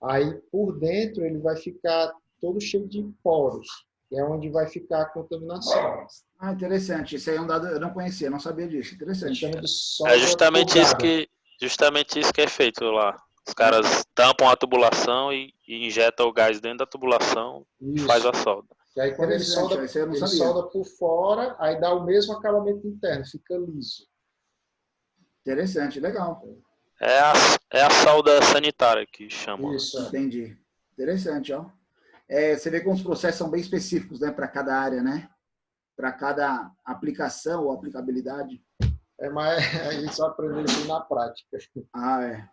aí por dentro ele vai ficar todo cheio de poros, que é onde vai ficar a contaminação. Ah, interessante. Isso aí é um dado eu não conhecia, não sabia disso. Interessante. É justamente isso que é feito lá. Os caras tampam a tubulação e injetam o gás dentro da tubulação e faz a solda. E aí quando ele solda por fora, aí dá o mesmo acabamento interno, fica liso. Interessante, legal. É a solda sanitária que chama. Isso, entendi. Interessante, ó. Você vê como os processos são bem específicos, né, para cada área, né? Para cada aplicação ou aplicabilidade. Mas a gente só aprendeu isso na prática. Ah, é.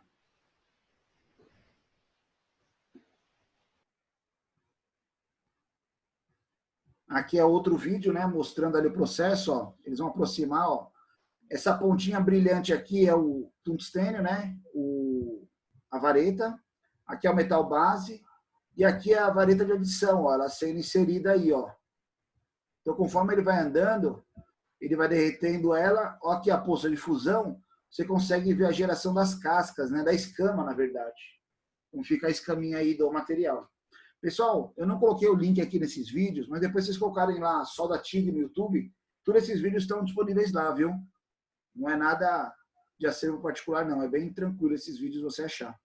Aqui é outro vídeo, né, mostrando ali o processo, ó. Eles vão aproximar, ó. Essa pontinha brilhante aqui é o tungstênio, né? A vareta. Aqui é o metal base. E aqui é a vareta de adição, ó, ela sendo inserida aí, ó. Então, conforme ele vai andando, ele vai derretendo ela. Ó, aqui a poça de fusão, você consegue ver a geração das cascas, né? Da escama, na verdade. Como fica a escaminha aí do material. Pessoal, eu não coloquei o link aqui nesses vídeos, mas depois vocês colocarem lá Solda TIG no YouTube, todos esses vídeos estão disponíveis lá, viu? Não é nada de acervo particular, não. É bem tranquilo esses vídeos você achar.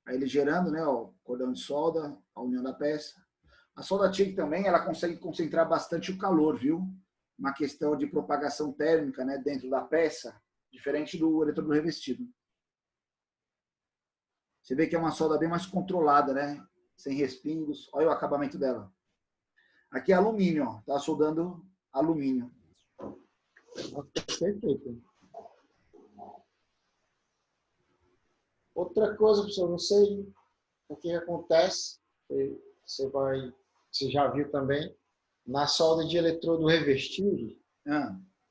Aí ele gerando, né, ó, cordão de solda, a união da peça. A solda TIG também, ela consegue concentrar bastante o calor, viu? Uma questão de propagação térmica, né, dentro da peça, diferente do eletrodo revestido. Você vê que é uma solda bem mais controlada, né? Sem respingos. Olha o acabamento dela. Aqui é alumínio, ó. Tá soldando alumínio. Perfeito. Outra coisa, professor, não sei o que acontece. Você já viu também, na solda de eletrodo revestido,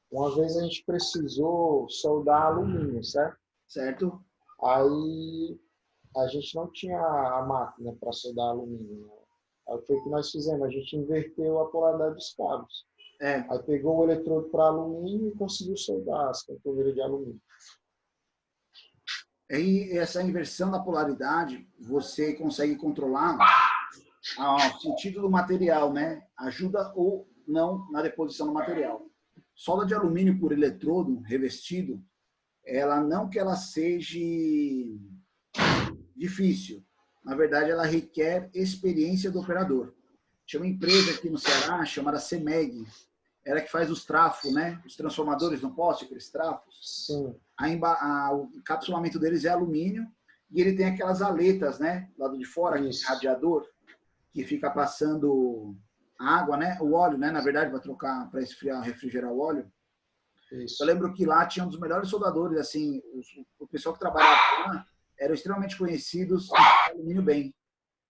uma vez a gente precisou soldar alumínio, certo? Certo. Aí a gente não tinha a máquina para soldar alumínio. Aí foi o que nós fizemos, a gente inverteu a polaridade dos cabos. Aí pegou o eletrodo para alumínio e conseguiu soldar as cantoneiras de alumínio. E essa inversão da polaridade, você consegue controlar o sentido do material, né? Ajuda ou não na deposição do material. Solda de alumínio por eletrodo revestido, ela não que ela seja difícil. Na verdade, ela requer experiência do operador. Tinha uma empresa aqui no Ceará chamada CEMEG. ela que faz os trafos, né? Os transformadores no poste, aqueles trafos. Sim. O encapsulamento deles é alumínio e ele tem aquelas aletas, né? Do lado de fora, aquele radiador, que fica passando a água, né? O óleo, né? Na verdade, para trocar, para esfriar, refrigerar o óleo. Isso. Eu lembro que lá tinha um dos melhores soldadores, assim, o pessoal que trabalhava lá eram extremamente conhecidos em alumínio bem,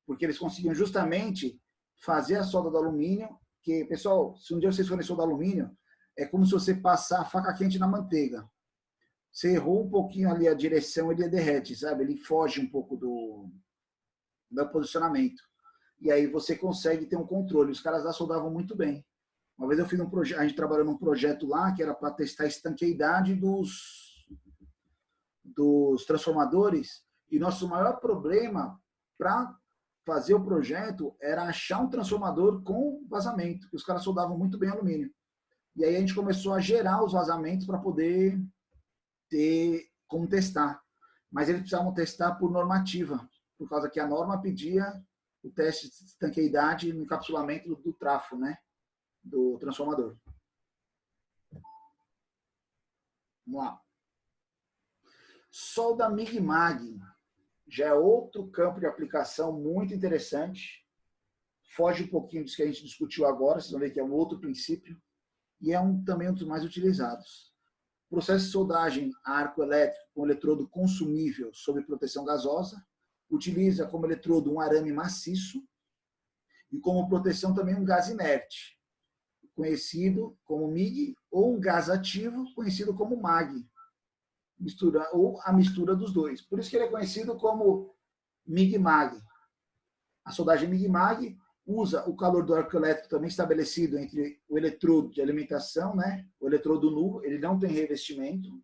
porque eles conseguiam justamente fazer a solda do alumínio, que, pessoal, se um dia vocês forem soldar alumínio, é como se você passar a faca quente na manteiga. Você errou um pouquinho ali a direção, ele derrete, sabe? Ele foge um pouco do posicionamento. E aí você consegue ter um controle. Os caras lá soldavam muito bem. Uma vez eu fiz a gente trabalhou num projeto lá que era para testar a estanqueidade dos transformadores, e nosso maior problema para fazer o projeto era achar um transformador com vazamento, que os caras soldavam muito bem alumínio. E aí a gente começou a gerar os vazamentos para poder ter como testar. Mas eles precisavam testar por normativa, por causa que a norma pedia o teste de estanqueidade no encapsulamento do trafo, né? Do transformador. Vamos lá. Solda MIG-MAG já é outro campo de aplicação muito interessante. Foge um pouquinho disso que a gente discutiu agora, vocês vão ver que é um outro princípio, e é também um dos mais utilizados. Processo de soldagem a arco elétrico com eletrodo consumível sob proteção gasosa, utiliza como eletrodo um arame maciço e como proteção também um gás inerte, conhecido como MIG, ou um gás ativo, conhecido como MAG, ou a mistura dos dois. Por isso que ele é conhecido como MIG-MAG. A soldagem MIG-MAG usa o calor do arco elétrico também estabelecido entre o eletrodo de alimentação, né? O eletrodo nu, ele não tem revestimento,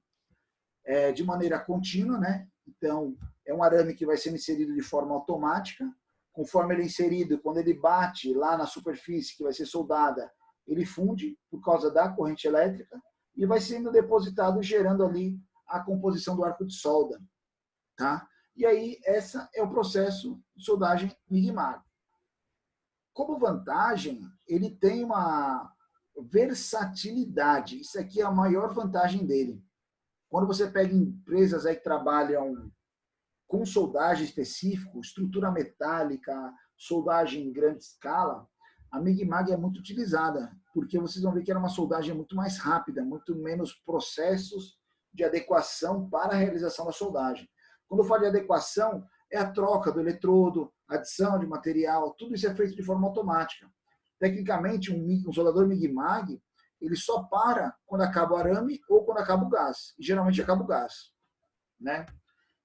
de maneira contínua, né? Então, é um arame que vai sendo inserido de forma automática. Conforme ele é inserido, quando ele bate lá na superfície que vai ser soldada, ele funde por causa da corrente elétrica e vai sendo depositado, gerando ali a composição do arco de solda, tá? E aí, esse é o processo de soldagem MIG-MAG. Como vantagem, ele tem uma versatilidade. Isso aqui é a maior vantagem dele. Quando você pega empresas aí que trabalham com soldagem específica, estrutura metálica, soldagem em grande escala, a MIG-MAG é muito utilizada, porque vocês vão ver que era uma soldagem muito mais rápida, muito menos processos de adequação para a realização da soldagem. Quando eu falo de adequação, é a troca do eletrodo, adição de material, tudo isso é feito de forma automática. Tecnicamente, um soldador MIG-MAG, ele só para quando acaba o arame ou quando acaba o gás. E geralmente acaba o gás, né?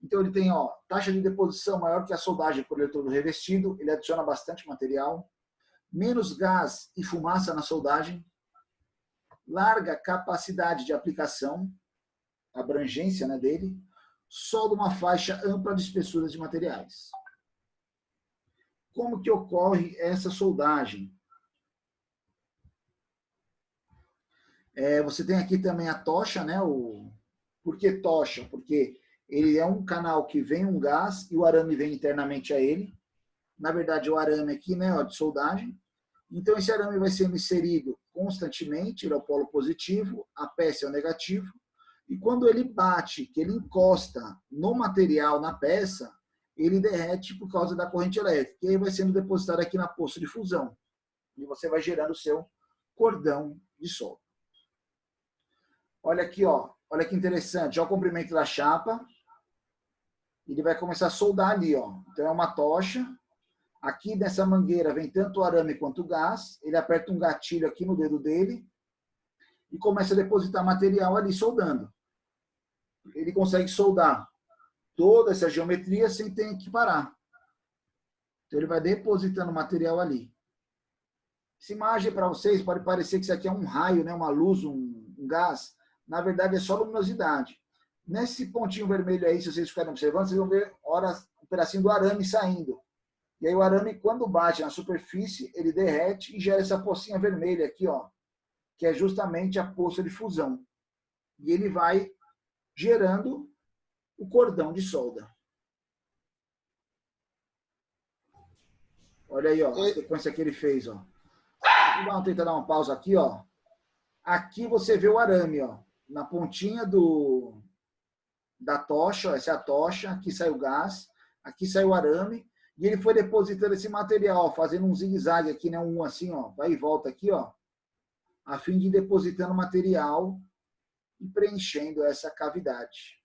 Então ele tem, ó, taxa de deposição maior que a soldagem por eletrodo revestido, ele adiciona bastante material, menos gás e fumaça na soldagem, larga capacidade de aplicação, abrangência, né, dele, solda uma faixa ampla de espessuras de materiais. Como que ocorre essa soldagem? Você tem aqui também a tocha, né? Por que tocha? Porque ele é um canal que vem um gás e o arame vem internamente a ele. Na verdade, o arame aqui, né, ó, de soldagem. Então, esse arame vai sendo inserido constantemente, ele é o polo positivo, a peça é o negativo. E quando ele bate, que ele encosta no material, na peça, ele derrete por causa da corrente elétrica. E aí vai sendo depositado aqui na poça de fusão. E você vai gerando o seu cordão de solda. Olha aqui, ó. Olha que interessante. Olha o comprimento da chapa. Ele vai começar a soldar ali, ó. Então é uma tocha. Aqui nessa mangueira vem tanto o arame quanto o gás. Ele aperta um gatilho aqui no dedo dele e começa a depositar material ali soldando. Ele consegue soldar toda essa geometria sem ter que parar. Então ele vai depositando material ali. Essa imagem para vocês pode parecer que isso aqui é um raio, né? Uma luz, um gás. Na verdade é só luminosidade. Nesse pontinho vermelho aí, se vocês ficarem observando, vocês vão ver um pedacinho do arame saindo. E aí o arame, quando bate na superfície, ele derrete e gera essa pocinha vermelha aqui, ó, que é justamente a poça de fusão. E ele vai gerando o cordão de solda. Olha aí, ó, a sequência que ele fez, ó. Vou tentar dar uma pausa aqui, ó. Aqui você vê o arame, ó, na pontinha da tocha, ó, essa é a tocha, aqui sai o gás, aqui sai o arame, e ele foi depositando esse material, ó, fazendo um zigue-zague aqui, né, um assim, ó, vai e volta aqui, ó, a fim de ir depositando material e preenchendo essa cavidade.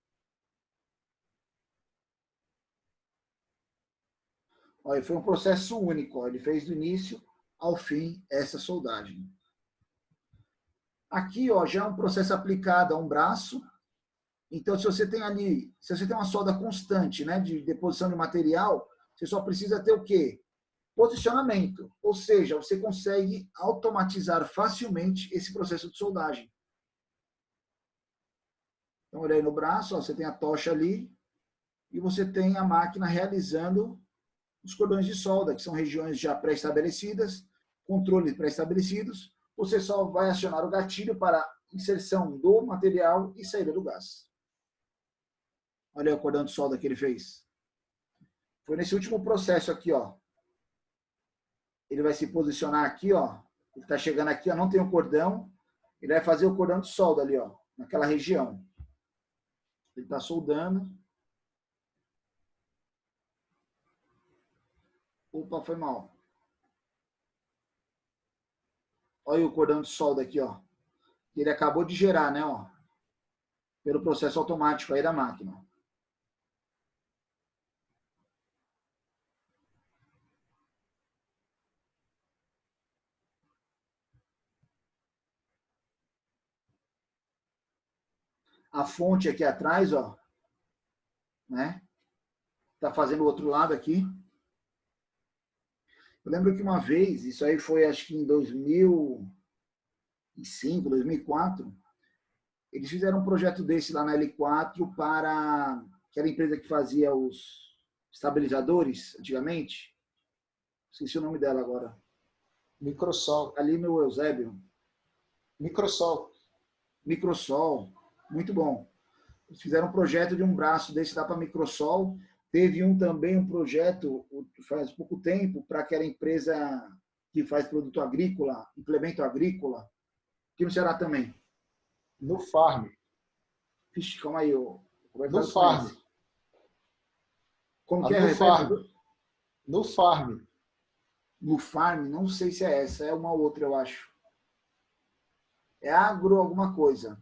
Ó, foi um processo único, ó, ele fez do início ao fim essa soldagem. Aqui, ó, já é um processo aplicado a um braço. Então, se você tem ali, se você tem uma solda constante, né, de deposição de material, você só precisa ter o quê? Posicionamento. Ou seja, você consegue automatizar facilmente esse processo de soldagem. Então, olha aí no braço, ó, você tem a tocha ali e você tem a máquina realizando os cordões de solda, que são regiões já pré-estabelecidas, controles pré-estabelecidos. Você só vai acionar o gatilho para inserção do material e saída do gás. Olha aí o cordão de solda que ele fez. Foi nesse último processo aqui, ó. Ele vai se posicionar aqui, ó. Ele está chegando aqui, ó, não tem o cordão. Ele vai fazer o cordão de solda ali, ó, naquela região. Ele está soldando. Opa, foi mal. Olha o cordão de solda aqui, ó. Ele acabou de gerar, né, ó. Pelo processo automático aí da máquina. A fonte aqui atrás, ó, né? Tá fazendo o outro lado aqui. Eu lembro que uma vez, isso aí foi acho que em 2005, 2004, eles fizeram um projeto desse lá na L4 para aquela empresa que fazia os estabilizadores antigamente. Esqueci o nome dela agora. Microsol. Ali no Eusébio. Microsol. Microsol. Muito bom. Eles fizeram um projeto de um braço desse lá para Microsol. Teve também um projeto, faz pouco tempo, para aquela empresa que faz produto agrícola, implemento agrícola, aqui no Ceará também. No Farm. Vixe, calma aí. No Farm. Como que é? No Farm. No Farm. No Farm, não sei se é essa, é uma outra, eu acho. É agro alguma coisa.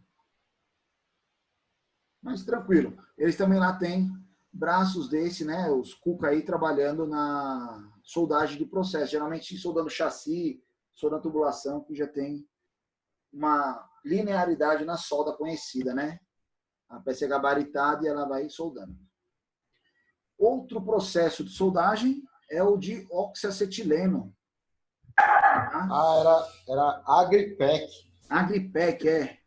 Mas tranquilo. Eles também lá têm braços desse, né? Os Cuca aí trabalhando na soldagem de processo. Geralmente soldando chassi, soldando tubulação, que já tem uma linearidade na solda conhecida, né? A peça é gabaritada e ela vai soldando. Outro processo de soldagem é o de oxiacetileno. Tá? Era Agripec. Agripec, é.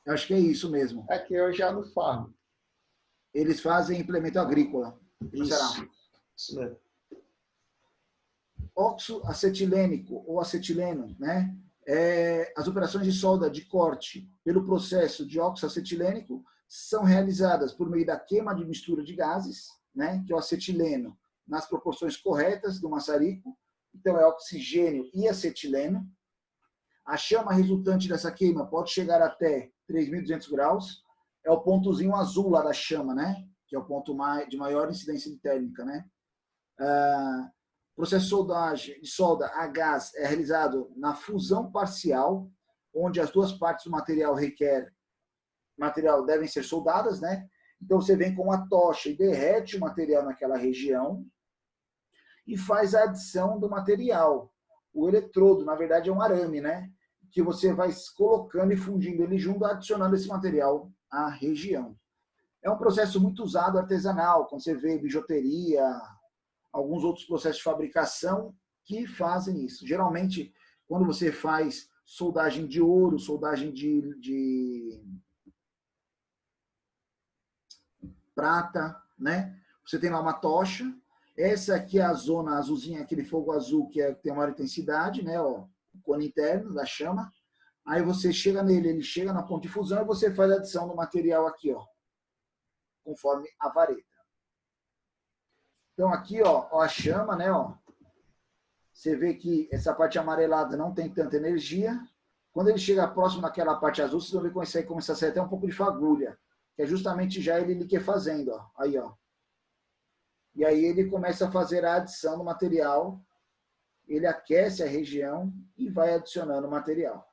Eu acho que é isso mesmo. É que eu já no Farm. Eles fazem implemento agrícola. Isso mesmo. Oxoacetilênico ou acetileno, né? As operações de solda de corte pelo processo de oxoacetilênico são realizadas por meio da queima de mistura de gases, né? Que é o acetileno nas proporções corretas do maçarico. Então, é oxigênio e acetileno. A chama resultante dessa queima pode chegar até 3.200 graus. É o pontozinho azul lá da chama, né? Que é o ponto de maior incidência térmica, né? O processo de solda a gás é realizado na fusão parcial, onde as duas partes do material devem ser soldadas, né? Então você vem com uma tocha e derrete o material naquela região e faz a adição do material. O eletrodo, na verdade, é um arame, né? Que você vai colocando e fundindo ele junto, adicionando esse material à região. É um processo muito usado artesanal, quando você vê bijuteria, alguns outros processos de fabricação que fazem isso. Geralmente, quando você faz soldagem de ouro, soldagem de prata, né? Você tem lá uma tocha. Essa aqui é a zona azulzinha, aquele fogo azul que tem a maior intensidade, né? Ó, o cone interno da chama. Aí você chega nele, ele chega na ponta de fusão e você faz a adição do material aqui, ó, conforme a vareta. Então aqui, ó, a chama, né? Ó, você vê que essa parte amarelada não tem tanta energia. Quando ele chega próximo daquela parte azul, vocês vão ver que começa a sair até um pouco de fagulha, que é justamente já ele liquefazendo, ó. Aí, ó. E aí ele começa a fazer a adição do material, ele aquece a região e vai adicionando o material.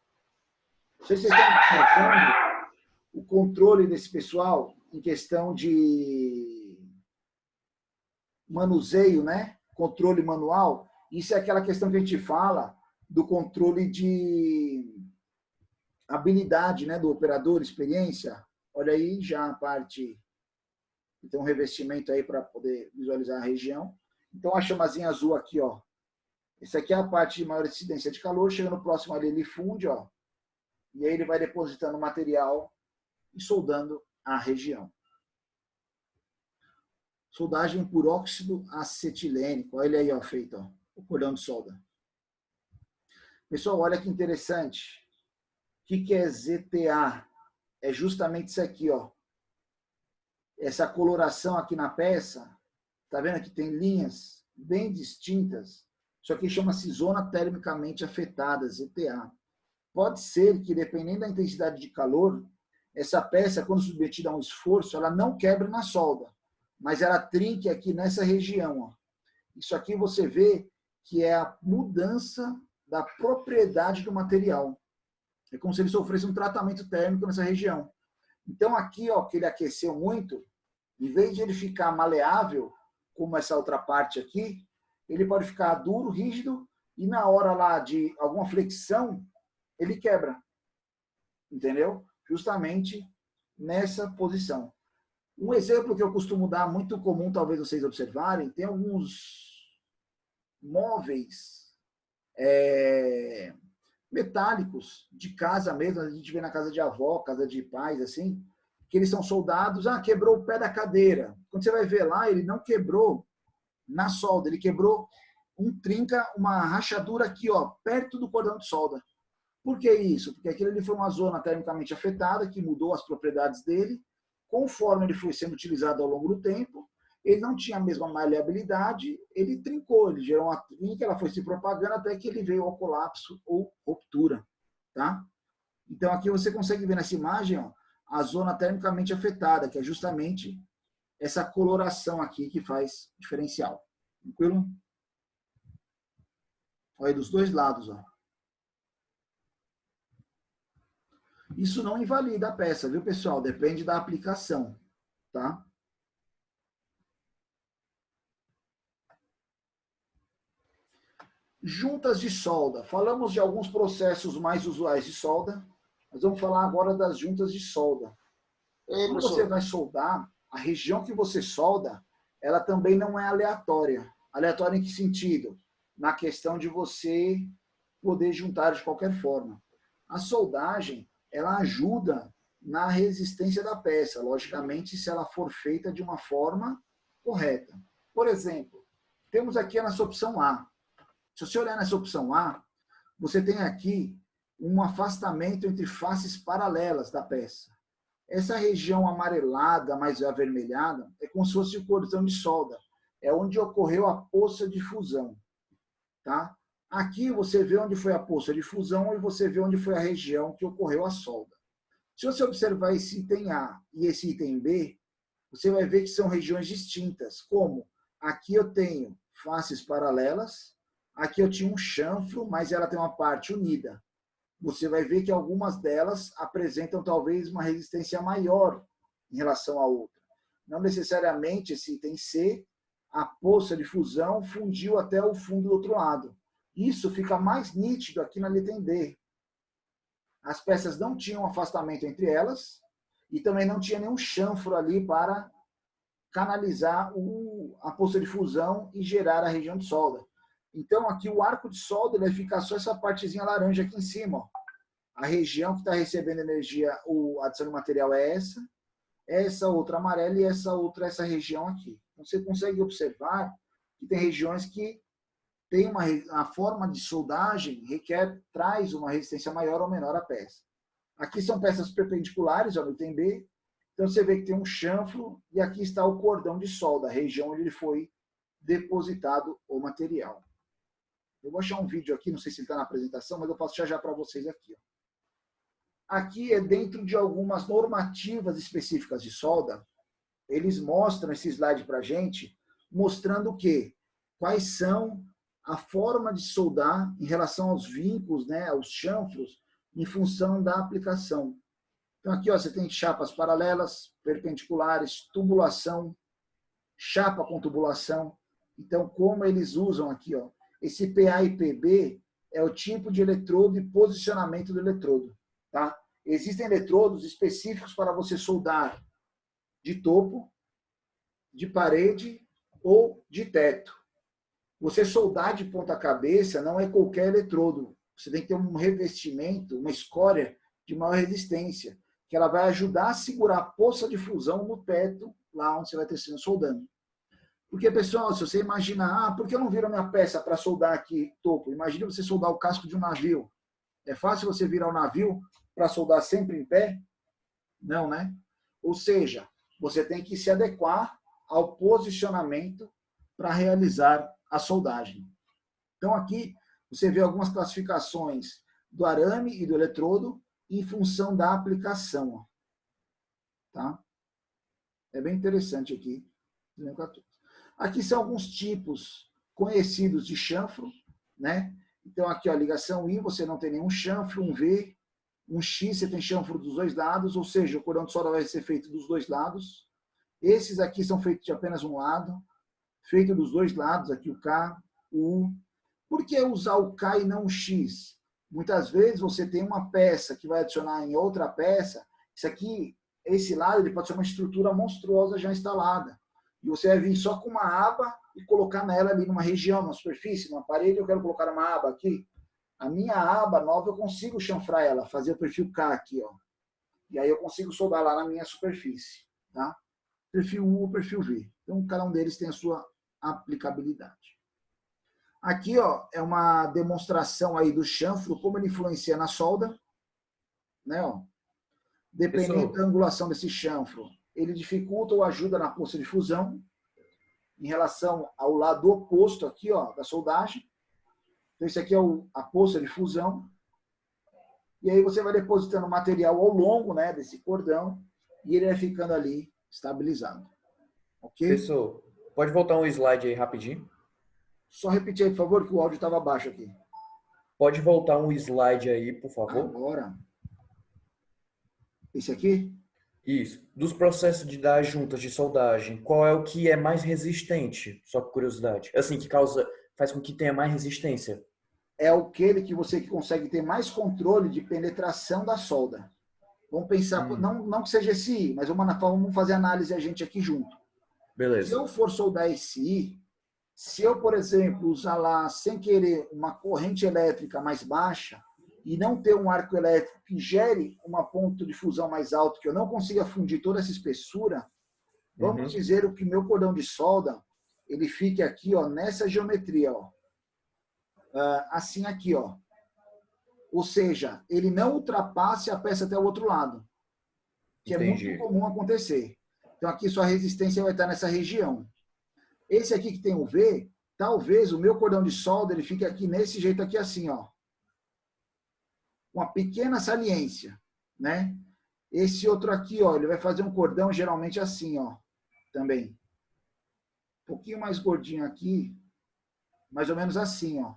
Não sei se vocês estão notando o controle desse pessoal em questão de manuseio, né? Controle manual. Isso é aquela questão que a gente fala do controle de habilidade, né? Do operador, experiência. Olha aí já a parte... Tem um revestimento aí para poder visualizar a região. Então a chamazinha azul aqui, ó. Essa aqui é a parte de maior incidência de calor. Chegando próximo ali, ele funde, ó. E aí ele vai depositando o material e soldando a região. Soldagem por óxido acetilênico. Olha aí, ó, feito, ó, o cordão de solda. Pessoal, olha que interessante. O que é ZTA? É justamente isso aqui, ó. Essa coloração aqui na peça, tá vendo que tem linhas bem distintas? Isso aqui chama-se zona termicamente afetada, ZTA. Pode ser que, dependendo da intensidade de calor, essa peça, quando submetida a um esforço, ela não quebre na solda, mas ela trinque aqui nessa região. Ó. Isso aqui você vê que é a mudança da propriedade do material. É como se ele sofresse um tratamento térmico nessa região. Então aqui, ó, que ele aqueceu muito, em vez de ele ficar maleável, como essa outra parte aqui, ele pode ficar duro, rígido, e na hora lá de alguma flexão, ele quebra. Entendeu? Justamente nessa posição. Um exemplo que eu costumo dar, muito comum, talvez vocês observarem, tem alguns móveis metálicos de casa mesmo, a gente vê na casa de avó, casa de pais, assim, que eles são soldados, quebrou o pé da cadeira. Quando você vai ver lá, ele não quebrou na solda, ele quebrou uma rachadura aqui, ó, perto do cordão de solda. Por que isso? Porque aquilo ali foi uma zona termicamente afetada, que mudou as propriedades dele. Conforme ele foi sendo utilizado ao longo do tempo, ele não tinha a mesma maleabilidade, ele trincou, ele gerou uma trinca, ela foi se propagando até que ele veio ao colapso ou ruptura. Tá? Então aqui você consegue ver nessa imagem, ó, a zona termicamente afetada, que é justamente essa coloração aqui que faz diferencial. Tranquilo? Olha aí dos dois lados, ó. Isso não invalida a peça, viu, pessoal? Depende da aplicação, tá? Juntas de solda. Falamos de alguns processos mais usuais de solda. Nós vamos falar agora das juntas de solda. Quando você vai soldar, a região que você solda, ela também não é aleatória. Aleatória em que sentido? Na questão de você poder juntar de qualquer forma. A soldagem, ela ajuda na resistência da peça, logicamente, se ela for feita de uma forma correta. Por exemplo, temos aqui a nossa opção A. Se você olhar nessa opção A, você tem aqui um afastamento entre faces paralelas da peça. Essa região amarelada, mais avermelhada, é como se fosse o cordão de solda. É onde ocorreu a poça de fusão. Tá? Aqui você vê onde foi a poça de fusão e você vê onde foi a região que ocorreu a solda. Se você observar esse item A e esse item B, você vai ver que são regiões distintas. Como? Aqui eu tenho faces paralelas, aqui eu tinha um chanfro, mas ela tem uma parte unida. Você vai ver que algumas delas apresentam talvez uma resistência maior em relação à outra. Não necessariamente esse item C, a poça de fusão fundiu até o fundo do outro lado. Isso fica mais nítido aqui na letra D. As peças não tinham afastamento entre elas e também não tinha nenhum chanfro ali para canalizar a poça de fusão e gerar a região de solda. Então aqui o arco de solda vai ficar só essa partezinha laranja aqui em cima. Ó. A região que está recebendo energia, a adição de material é essa outra amarela e essa outra, essa região aqui. Então, você consegue observar que tem regiões que tem a forma de soldagem traz uma resistência maior ou menor à peça. Aqui são peças perpendiculares, ó, no item B. Então você vê que tem um chanfro e aqui está o cordão de solda, a região onde ele foi depositado o material. Eu vou achar um vídeo aqui, não sei se ele está na apresentação, mas eu passo já para vocês aqui. Ó. aqui é dentro de algumas normativas específicas de solda. Eles mostram esse slide para a gente, mostrando o quê? Quais são a forma de soldar em relação aos vincos, né, aos chanfros, em função da aplicação. Então, aqui ó, você tem chapas paralelas, perpendiculares, tubulação, chapa com tubulação. Então, como eles usam aqui, ó, esse PA e PB é o tipo de eletrodo e posicionamento do eletrodo. Tá? Existem eletrodos específicos para você soldar de topo, de parede ou de teto. Você soldar de ponta cabeça não é qualquer eletrodo. Você tem que ter um revestimento, uma escória de maior resistência, que ela vai ajudar a segurar a poça de fusão no teto, lá onde você vai ter sido soldando. Porque, pessoal, se você imaginar, por que eu não viro a minha peça para soldar aqui topo? Imagina você soldar o casco de um navio. É fácil você virar o navio para soldar sempre em pé? Não, né? Ou seja, você tem que se adequar ao posicionamento para realizar a soldagem. Então, aqui você vê algumas classificações do arame e do eletrodo em função da aplicação. Tá? É bem interessante aqui. Aqui são alguns tipos conhecidos de chanfro, né? Então, aqui, ó, ligação I, você não tem nenhum chanfro, um V, um X, você tem chanfro dos dois lados, ou seja, o cordão de solda vai ser feito dos dois lados. Esses aqui são feitos de apenas um lado, feito dos dois lados, aqui o K, o U. Por que usar o K e não o X? Muitas vezes você tem uma peça que vai adicionar em outra peça, isso aqui, esse lado, ele pode ser uma estrutura monstruosa já instalada. E você vai vir só com uma aba e colocar nela ali numa região, numa superfície, numa parede, eu quero colocar uma aba aqui. A minha aba nova, eu consigo chanfrar ela, fazer o perfil K aqui, ó. E aí eu consigo soldar lá na minha superfície, tá? Perfil U ou perfil V. Então, cada um deles tem a sua aplicabilidade. Aqui, ó, é uma demonstração aí do chanfro, como ele influencia na solda, né, ó. Dependendo da angulação desse chanfro, ele dificulta ou ajuda na poça de fusão, em relação ao lado oposto aqui, ó, da soldagem. Então, esse aqui é a poça de fusão. E aí você vai depositando material ao longo, né, desse cordão, e ele vai ficando ali estabilizado. Ok? Professor, pode voltar um slide aí rapidinho? Só repetir aí, por favor, que o áudio estava baixo aqui. Pode voltar um slide aí, por favor? Agora. Esse aqui? Isso. Dos processos das juntas de soldagem, qual é o que é mais resistente? Só por curiosidade. Assim, que faz com que tenha mais resistência. É aquele que você consegue ter mais controle de penetração da solda. Vamos pensar, não que seja esse I, mas vamos fazer análise a gente aqui junto. Beleza. Se eu for soldar esse I, se eu, por exemplo, usar lá, sem querer, uma corrente elétrica mais baixa, e não ter um arco elétrico que gere uma ponto de fusão mais alto, que eu não consiga fundir toda essa espessura, vamos dizer o que meu cordão de solda, ele fique aqui, ó, nessa geometria, ó. Assim aqui, ó. Ou seja, ele não ultrapasse a peça até o outro lado, que Entendi. é muito comum acontecer. Então, aqui sua resistência vai estar nessa região. Esse aqui que tem o V, talvez o meu cordão de solda ele fique aqui nesse jeito aqui assim, ó. Uma pequena saliência, né? Esse outro aqui, ó, ele vai fazer um cordão geralmente assim, ó, também. Um pouquinho mais gordinho aqui, mais ou menos assim, ó.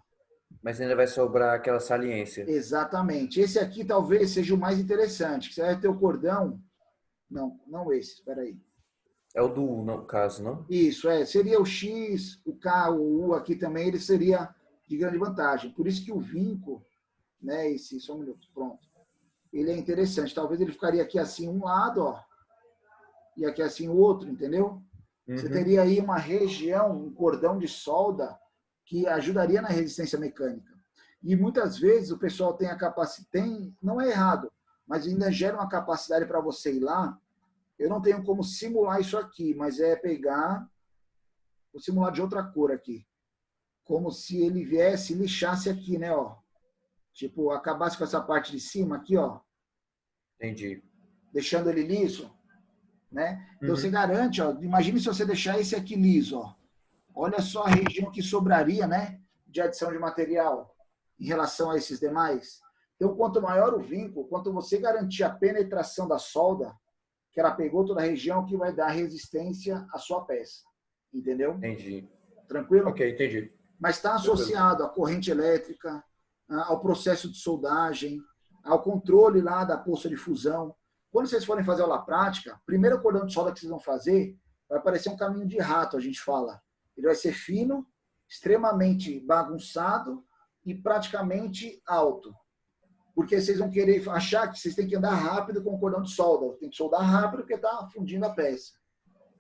Mas ainda vai sobrar aquela saliência. Exatamente. Esse aqui talvez seja o mais interessante, que você vai ter o cordão... Não esse, espera aí. É o do U, no caso, não? Isso, seria o X, o K, o U aqui também, ele seria de grande vantagem. Por isso que o vinco, né, só um minuto, pronto. Ele é interessante. Talvez ele ficaria aqui assim um lado, ó, e aqui assim o outro, entendeu? Você teria aí uma região, um cordão de solda que ajudaria na resistência mecânica. E muitas vezes o pessoal tem a capacidade, não é errado, mas ainda gera uma capacidade para você ir lá. Eu não tenho como simular isso aqui, mas é pegar, vou simular de outra cor aqui. Como se ele viesse e lixasse aqui, né, ó. Tipo, acabasse com essa parte de cima aqui, ó. Entendi. Deixando ele liso, né? Então você garante, ó, imagine se você deixar esse aqui liso, ó. Olha só a região que sobraria, né, de adição de material em relação a esses demais. Então, Então, quanto maior o vínculo, quanto você garantir a penetração da solda, que ela pegou toda a região, que vai dar resistência à sua peça. Entendeu? Entendi. Tranquilo? Ok, entendi. Mas está associado à corrente elétrica, ao processo de soldagem, ao controle lá da poça de fusão. Quando vocês forem fazer aula prática, primeiro cordão de solda que vocês vão fazer vai parecer um caminho de rato, a gente fala. Ele vai ser fino, extremamente bagunçado e praticamente alto. Porque vocês vão querer achar que vocês têm que andar rápido com o cordão de solda. Tem que soldar rápido porque está fundindo a peça.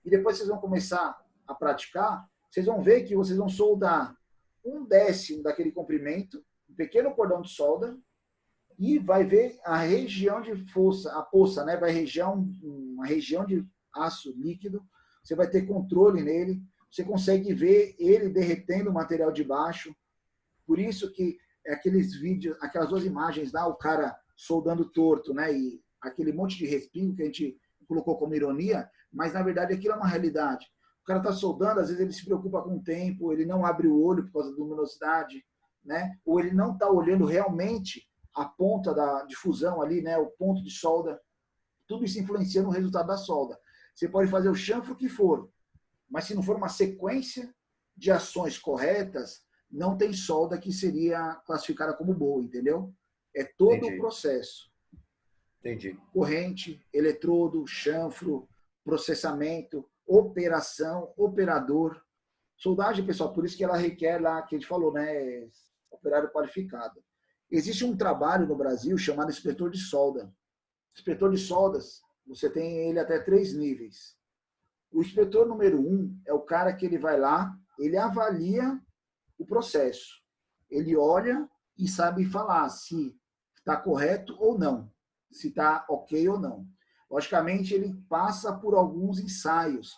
E depois vocês vão começar a praticar, vocês vão ver que vocês vão soldar 1/10 daquele comprimento, um pequeno cordão de solda, e vai ver a região de força, a poça, né? Vai uma região de aço líquido, você vai ter controle nele, você consegue ver ele derretendo o material de baixo. Por isso que aqueles vídeos, aquelas duas imagens lá, o cara soldando torto, né? E aquele monte de respingo que a gente colocou como ironia, mas na verdade aquilo é uma realidade. O cara está soldando, às vezes ele se preocupa com o tempo, ele não abre o olho por causa da luminosidade, né? Ou ele não está olhando realmente a ponta de fusão ali, né? O ponto de solda. Tudo isso influencia no resultado da solda. Você pode fazer o chanfro que for, mas se não for uma sequência de ações corretas, não tem solda que seria classificada como boa, entendeu? É todo Entendi. o processo. Entendi. Corrente, eletrodo, chanfro, processamento, operação, operador. Soldagem, pessoal, por isso que ela requer lá, que a gente falou, né? Operário qualificado. Existe um trabalho no Brasil chamado inspetor de solda. Inspetor de soldas, você tem ele até 3 níveis. O inspetor número 1 é o cara que ele vai lá, ele avalia o processo. Ele olha e sabe falar se está correto ou não, se está ok ou não. Logicamente, ele passa por alguns ensaios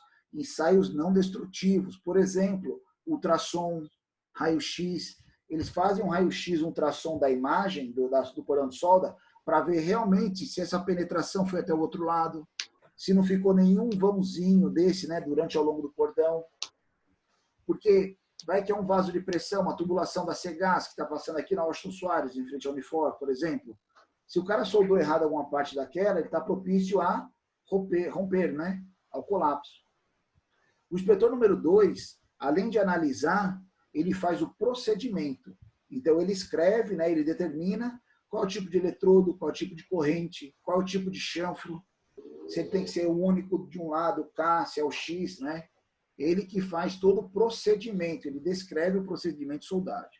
não destrutivos. Por exemplo, ultrassom, raio-x. Eles fazem um raio-x, um ultrassom da imagem do cordão de solda para ver realmente se essa penetração foi até o outro lado, se não ficou nenhum vãozinho desse, né, durante ao longo do cordão. Porque vai que é um vaso de pressão, uma tubulação da Cegás, que está passando aqui na Washington Soares, em frente ao Unifor, por exemplo. Se o cara soldou errado alguma parte daquela, ele está propício a romper, né? Ao colapso. O inspetor número 2, além de analisar, ele faz o procedimento. Então, ele escreve, né? Ele determina qual é o tipo de eletrodo, qual é o tipo de corrente, qual é o tipo de chanfro, se ele tem que ser o único de um lado, K, se é o X, né? Ele que faz todo o procedimento, ele descreve o procedimento de soldagem.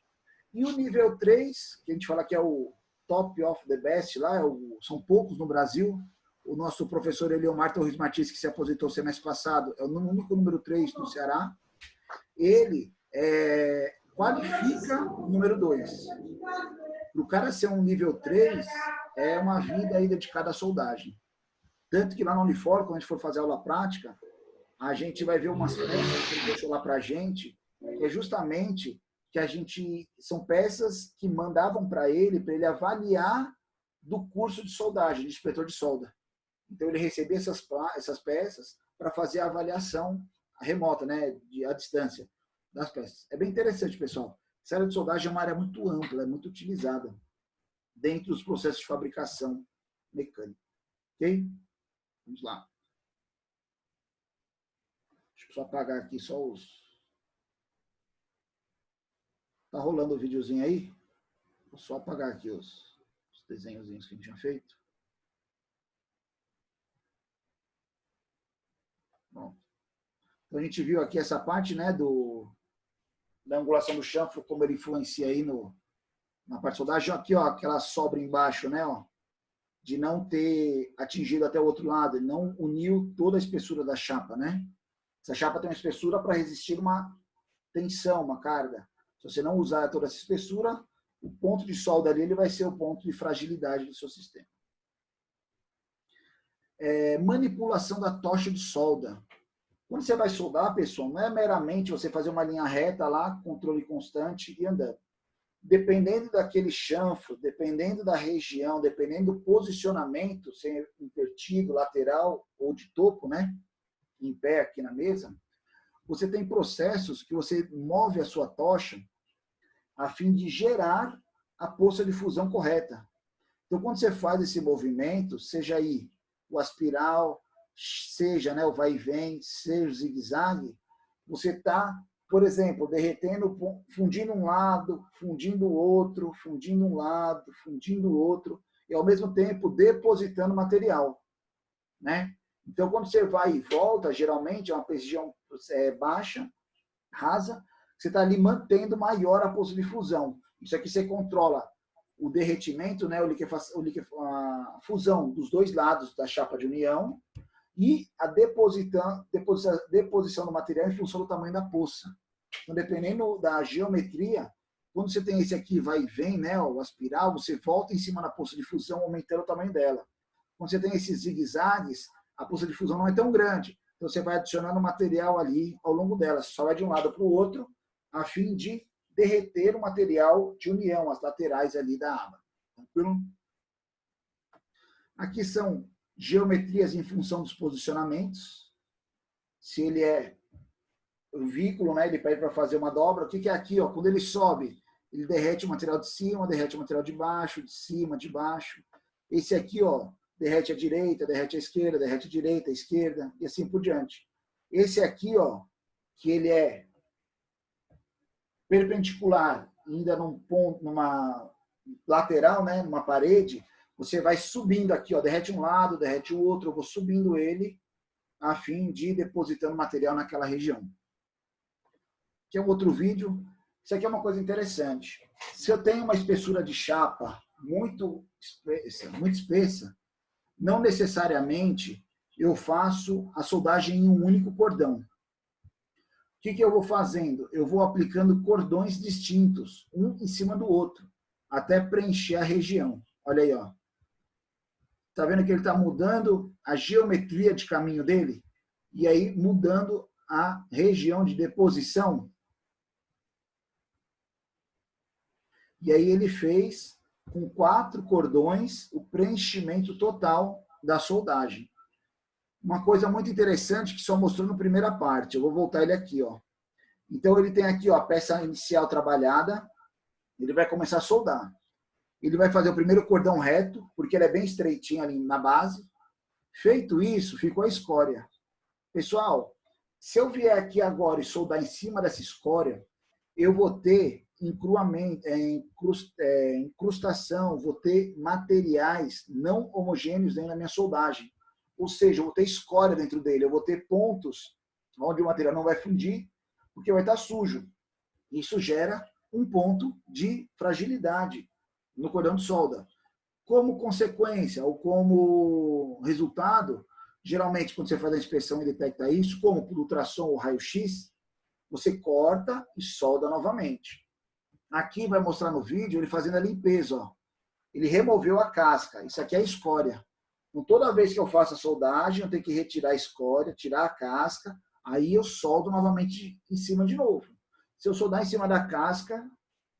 E o nível 3, que a gente fala que é o top of the best, lá, são poucos no Brasil. O nosso professor Eliomar Torres Martins, que se aposentou semestre passado, é o único número 3 do Ceará. Ele qualifica o número 2. Para o cara ser um nível 3, é uma vida aí dedicada à soldagem. Tanto que lá na Unifor, quando a gente for fazer aula prática, a gente vai ver umas peças que ele deixou lá para a gente, que é justamente que são peças que mandavam para ele avaliar do curso de soldagem, de inspetor de solda. Então, ele recebia essas peças para fazer a avaliação remota, né, à distância das peças. É bem interessante, pessoal. Essa área de soldagem é uma área muito ampla, é muito utilizada dentro dos processos de fabricação mecânica. Ok? Vamos lá. Deixa eu só apagar aqui só os... Tá rolando o videozinho aí? Vou só apagar aqui os desenhozinhos que a gente tinha feito. Bom. Então a gente viu aqui essa parte, né, da angulação do chanfro, como ele influencia aí na parte de soldagem. Aqui, ó, aquela sobra embaixo, né, ó, de não ter atingido até o outro lado, ele não uniu toda a espessura da chapa, né? Essa chapa tem uma espessura para resistir uma tensão, uma carga. Se você não usar toda essa espessura, o ponto de solda ali ele vai ser o ponto de fragilidade do seu sistema. Manipulação da tocha de solda. Quando você vai soldar, pessoal, não é meramente você fazer uma linha reta lá, controle constante e andando. Dependendo daquele chanfro, dependendo da região, dependendo do posicionamento, se é invertido, lateral ou de topo, né? Em pé aqui na mesa, você tem processos que você move a sua tocha a fim de gerar a poça de fusão correta. Então, quando você faz esse movimento, seja aí o aspiral, seja, né, o vai e vem, seja o zigue-zague, você está, por exemplo, derretendo, fundindo um lado, fundindo o outro, fundindo um lado, fundindo o outro, e ao mesmo tempo depositando material, né? Então, quando você vai e volta, geralmente é uma região baixa, rasa, você está ali mantendo maior a poça de fusão. Isso aqui você controla o derretimento, né, a fusão dos dois lados da chapa de união e a deposição do material em função do tamanho da poça. Então, dependendo da geometria, quando você tem esse aqui vai e vem, né, o aspiral, você volta em cima da poça de fusão, aumentando o tamanho dela. Quando você tem esses zigue-zagues, a poça de fusão não é tão grande. Então, você vai adicionando material ali ao longo dela. Você só vai de um lado para o outro, a fim de derreter o material de união, as laterais ali da aba. Tranquilo? Aqui são geometrias em função dos posicionamentos. Se ele é o veículo, né, ele pede para fazer uma dobra. O que é aqui? Ó, quando ele sobe, ele derrete o material de cima, derrete o material de baixo, de cima, de baixo. Esse aqui, ó, derrete a direita, derrete a esquerda, derrete a direita, a esquerda, e assim por diante. Esse aqui, ó, que ele é perpendicular, ainda num ponto, numa lateral, né, numa parede, você vai subindo aqui, ó, derrete um lado, derrete o outro, eu vou subindo ele, a fim de ir depositando material naquela região. Aqui é um outro vídeo. Isso aqui é uma coisa interessante. Se eu tenho uma espessura de chapa muito espessa, não necessariamente eu faço a soldagem em um único cordão. O que eu vou fazendo? Eu vou aplicando cordões distintos, um em cima do outro, até preencher a região. Olha aí, ó. Tá vendo que ele está mudando a geometria de caminho dele? E aí mudando a região de deposição. E aí ele fez, com 4 cordões, o preenchimento total da soldagem. Uma coisa muito interessante que só mostrou na primeira parte. Eu vou voltar ele aqui, ó. Então ele tem aqui, ó, a peça inicial trabalhada. Ele vai começar a soldar. Ele vai fazer o primeiro cordão reto, porque ele é bem estreitinho ali na base. Feito isso, ficou a escória. Pessoal, se eu vier aqui agora e soldar em cima dessa escória, eu vou ter incrustação, vou ter materiais não homogêneos dentro da minha soldagem. Ou seja, eu vou ter escória dentro dele, eu vou ter pontos onde o material não vai fundir, porque vai estar sujo. Isso gera um ponto de fragilidade no cordão de solda. Como consequência, ou como resultado, geralmente quando você faz a inspeção e detecta isso, como por ultrassom ou raio-x, você corta e solda novamente. Aqui vai mostrar no vídeo ele fazendo a limpeza. Ó. Ele removeu a casca. Isso aqui é a escória. Então, toda vez que eu faço a soldagem, eu tenho que retirar a escória, tirar a casca, aí eu soldo novamente em cima de novo. Se eu soldar em cima da casca,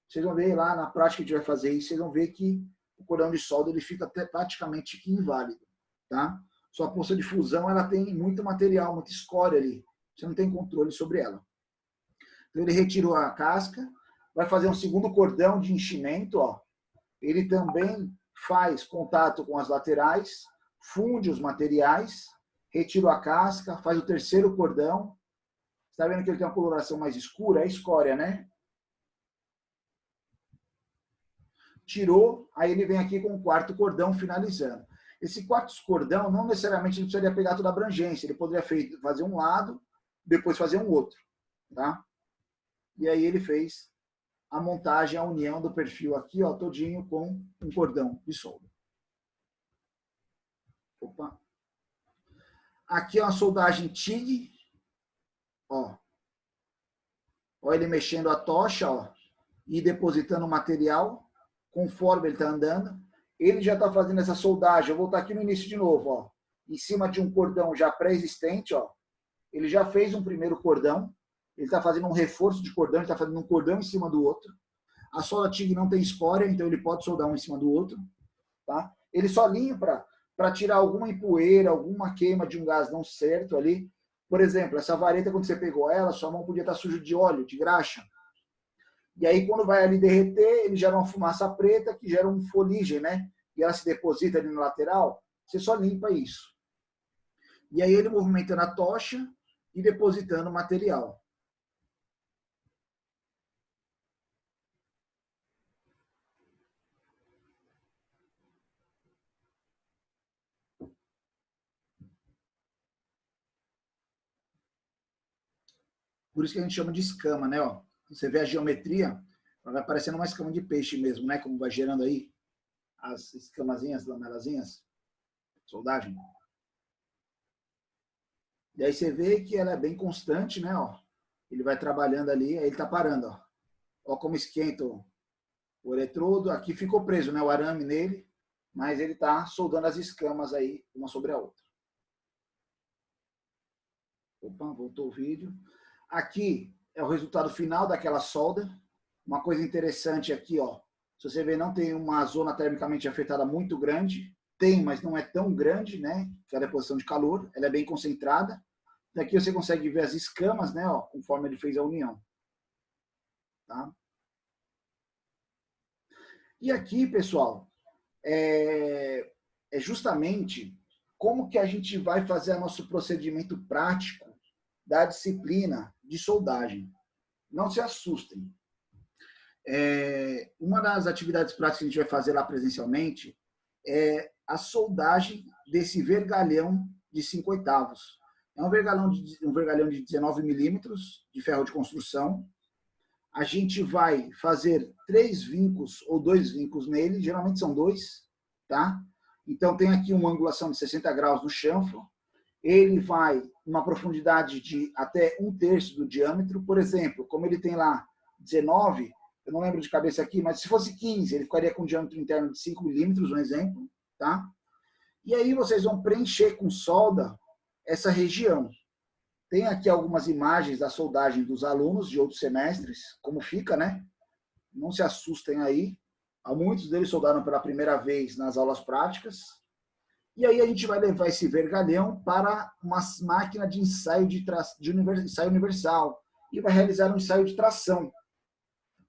vocês vão ver lá na prática que a gente vai fazer isso, vocês vão ver que o cordão de solda ele fica até praticamente inválido. Tá? Sua poça de fusão ela tem muito material, muita escória ali. Você não tem controle sobre ela. Então ele retirou a casca, vai fazer um segundo cordão de enchimento. Ó. Ele também faz contato com as laterais, funde os materiais, retira a casca, faz o terceiro cordão. Está vendo que ele tem uma coloração mais escura? É escória, né? Tirou, aí ele vem aqui com o quarto cordão finalizando. Esse quarto cordão não necessariamente ele precisaria pegar toda a abrangência, ele poderia fazer um lado, depois fazer um outro. Tá? E aí ele fez a montagem, a união do perfil aqui, ó, todinho com um cordão de solda. Opa. Aqui é uma soldagem TIG. Ó. Ó ele mexendo a tocha, ó, e depositando o material conforme ele está andando. Ele já está fazendo essa soldagem. Eu vou voltar aqui no início de novo, ó. Em cima de um cordão já pré-existente, ó. Ele já fez um primeiro cordão. Ele está fazendo um reforço de cordão, ele está fazendo um cordão em cima do outro. A solda TIG não tem escória, então ele pode soldar um em cima do outro. Tá? Ele só limpa para tirar alguma empoeira, alguma queima de um gás não certo ali. Por exemplo, essa vareta, quando você pegou ela, sua mão podia estar suja de óleo, de graxa. E aí, quando vai ali derreter, ele gera uma fumaça preta que gera um fuligem, né? e ela se deposita ali na lateral, você só limpa isso. E aí ele movimentando a tocha e depositando o material. Por isso que a gente chama de escama, né? Ó, você vê a geometria, ela vai parecendo uma escama de peixe mesmo, né? Como vai gerando aí as escamazinhas, lamelazinhas, soldagem. E aí você vê que ela é bem constante, né? Ó, ele vai trabalhando ali, aí ele tá parando, ó. Ó como esquenta o eletrodo. Aqui ficou preso, né? O arame nele, mas ele tá soldando as escamas aí, uma sobre a outra. Opa, voltou o vídeo. Aqui é o resultado final daquela solda. Uma coisa interessante aqui, ó. Se você ver, não tem uma zona termicamente afetada muito grande. Tem, mas não é tão grande, né? Que é a deposição de calor. Ela é bem concentrada. Daqui você consegue ver as escamas, né? Ó, conforme ele fez a união. Tá? E aqui, pessoal, é justamente como que a gente vai fazer o nosso procedimento prático da disciplina de soldagem. Não se assustem. Uma das atividades práticas que a gente vai fazer lá presencialmente é a soldagem desse vergalhão de 5/8. É um vergalhão de 19 milímetros de ferro de construção. A gente vai fazer 3 vincos ou 2 vincos nele, geralmente são 2, tá? Então tem aqui uma angulação de 60 graus no chanfro. Ele vai numa profundidade de até 1/3 do diâmetro. Por exemplo, como ele tem lá 19, eu não lembro de cabeça aqui, mas se fosse 15, ele ficaria com um diâmetro interno de 5 milímetros, um exemplo, tá? E aí vocês vão preencher com solda essa região. Tem aqui algumas imagens da soldagem dos alunos de outros semestres, como fica, né? Não se assustem aí. Muitos deles soldaram pela primeira vez nas aulas práticas. E aí a gente vai levar esse vergalhão para uma máquina de ensaio ensaio universal e vai realizar um ensaio de tração.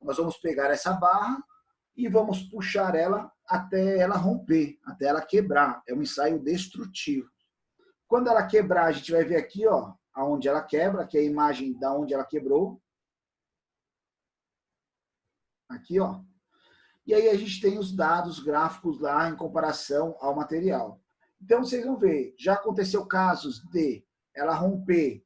Nós vamos pegar essa barra e vamos puxar ela até ela romper, até ela quebrar. É um ensaio destrutivo. Quando ela quebrar, a gente vai ver aqui, ó, aonde ela quebra, que é a imagem da onde ela quebrou. Aqui, ó. E aí a gente tem os dados gráficos lá em comparação ao material. Então vocês vão ver, já aconteceu casos de ela romper,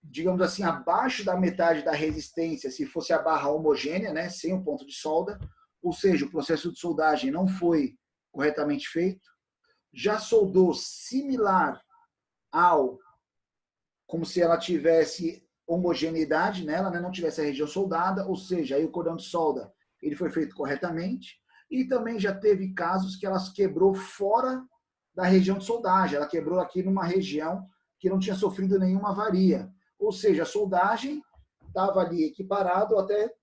digamos assim, abaixo da metade da resistência, se fosse a barra homogênea, né, sem o ponto de solda, ou seja, o processo de soldagem não foi corretamente feito. Já soldou similar ao, como se ela tivesse homogeneidade nela, né, não tivesse a região soldada, ou seja, aí o cordão de solda ele foi feito corretamente. E também já teve casos que ela quebrou fora da região de soldagem, ela quebrou aqui numa região que não tinha sofrido nenhuma avaria. Ou seja, a soldagem estava ali equiparado até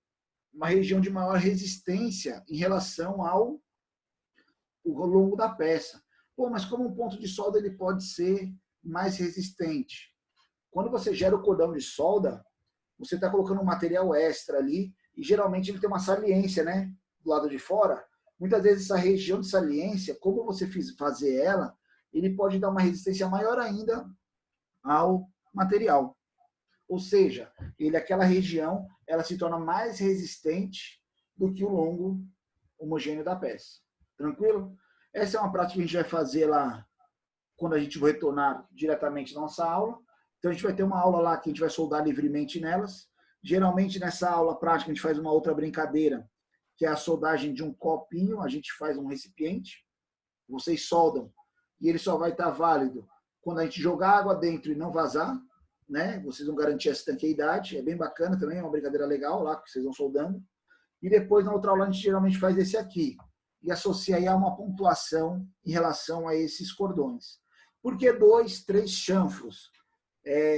uma região de maior resistência em relação ao longo da peça. Pô, mas como um ponto de solda ele pode ser mais resistente? Quando você gera o cordão de solda, você está colocando um material extra ali e geralmente ele tem uma saliência, né, do lado de fora. Muitas vezes essa região de saliência, como você fazer ela, ele pode dar uma resistência maior ainda ao material. Ou seja, aquela região ela se torna mais resistente do que o longo homogêneo da peça. Tranquilo? Essa é uma prática que a gente vai fazer lá quando a gente vai retornar diretamente na nossa aula. Então a gente vai ter uma aula lá que a gente vai soldar livremente nelas. Geralmente nessa aula prática a gente faz uma outra brincadeira, que é a soldagem de um copinho. A gente faz um recipiente, vocês soldam e ele só vai estar válido quando a gente jogar água dentro e não vazar, né? Vocês vão garantir a estanqueidade, é bem bacana também, é uma brincadeira legal lá que vocês vão soldando. E depois na outra aula a gente geralmente faz esse aqui e associa aí a uma pontuação em relação a esses cordões. Por que 2, 3 chanfros?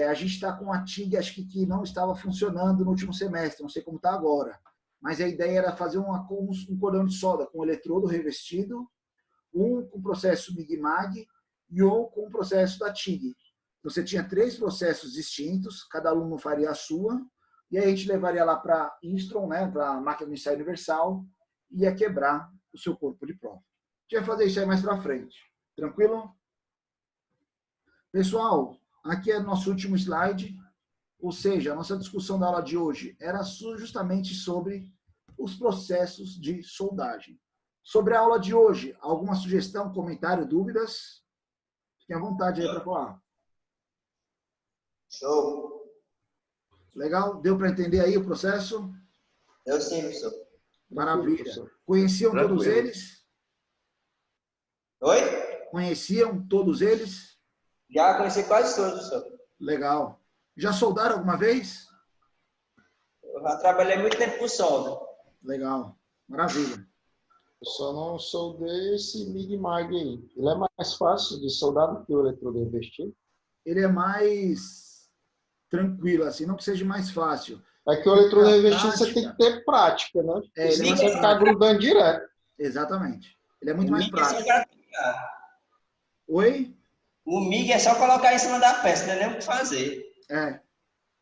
A gente está com a TIG, acho que não estava funcionando no último semestre, não sei como está agora. Mas a ideia era fazer um cordão de solda com eletrodo revestido, um com processo MIG-MAG e um com processo da TIG. Você tinha 3 processos distintos, cada aluno faria a sua, e aí a gente levaria lá para a Instron, né, para a máquina de ensaio universal, e ia quebrar o seu corpo de prova. gente vai fazer isso aí mais para frente. Tranquilo? Pessoal, aqui é nosso último slide. Ou seja, a nossa discussão da aula de hoje era justamente sobre os processos de soldagem. Sobre a aula de hoje, alguma sugestão, comentário, dúvidas? Fiquem à vontade aí para falar. Show. Legal? Deu para entender aí o processo? Eu sim, professor. Maravilha. Conheciam todos eles? Oi? Conheciam todos eles? Já conheci quase todos, professor. Legal. Já soldaram alguma vez? Eu já trabalhei muito tempo com solda. Legal. Maravilha. Eu só não soldei esse MIG-MAG aí. Ele é mais fácil de soldar do que o eletrodo revestido? Ele é mais tranquilo, assim, não que seja mais fácil. É que o eletrodo revestido você tem que ter prática, né? É, Senão ele é você mais ficar grudando direto. Exatamente. Ele é muito O mais MIG é só prático. gratificar. Oi? O MIG é só colocar em cima da peça, não é nem o que fazer. É.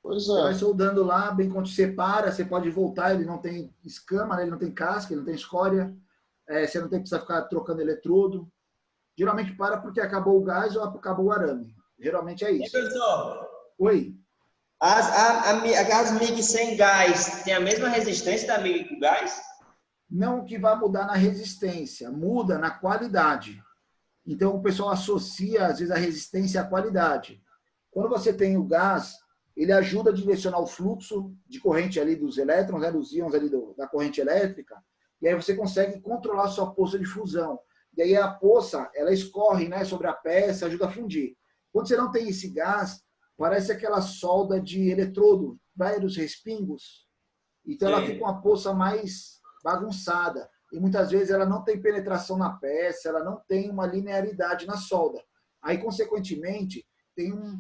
Pois Você vai é. soldando lá, bem quando você para, você pode voltar, ele não tem escama, né? Ele não tem casca, ele não tem escória. Você não tem que precisar ficar trocando eletrodo. Geralmente para porque acabou o gás ou acabou o arame. Geralmente é E, isso. professor, Oi? as MIG sem gás tem a mesma resistência da MIG com gás? Não que vai mudar na resistência, muda na qualidade. Então, o pessoal associa, às vezes, a resistência à qualidade. Quando você tem o gás, ele ajuda a direcionar o fluxo de corrente ali dos elétrons, né, dos íons ali da corrente elétrica, e aí você consegue controlar a sua poça de fusão. E aí a poça, ela escorre, né, sobre a peça, ajuda a fundir. Quando você não tem esse gás, parece aquela solda de eletrodo, vários respingos. Então, ela fica uma poça mais bagunçada. E muitas vezes ela não tem penetração na peça, ela não tem uma linearidade na solda. Aí, consequentemente,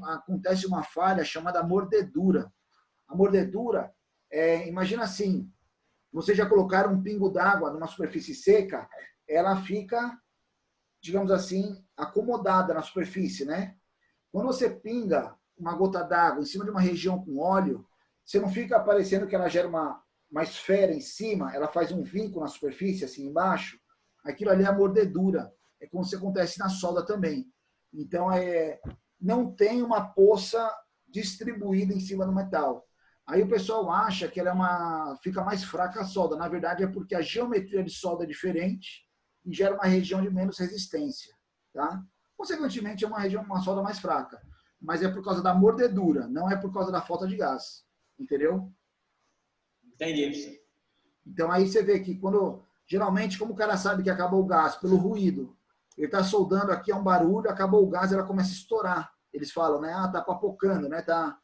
acontece uma falha chamada mordedura. A mordedura, imagina assim, você já colocar um pingo d'água numa superfície seca, ela fica, digamos assim, acomodada na superfície, né? Quando você pinga uma gota d'água em cima de uma região com óleo, você não fica parecendo que ela gera uma esfera em cima, ela faz um vinco na superfície, assim, embaixo. Aquilo ali é a mordedura. É como se acontece na solda também. Então, não tem uma poça distribuída em cima do metal. Aí o pessoal acha que ela fica mais fraca a solda. Na verdade, é porque a geometria de solda é diferente e gera uma região de menos resistência. Tá? Consequentemente, é uma solda mais fraca. Mas é por causa da mordedura, não é por causa da falta de gás. Entendeu? Entendi, professor. Então, aí você vê que geralmente, como o cara sabe que acabou o gás pelo ruído, ele está soldando aqui, é um barulho, acabou o gás, ela começa a estourar. Eles falam, né? Tá papocando, né? Tá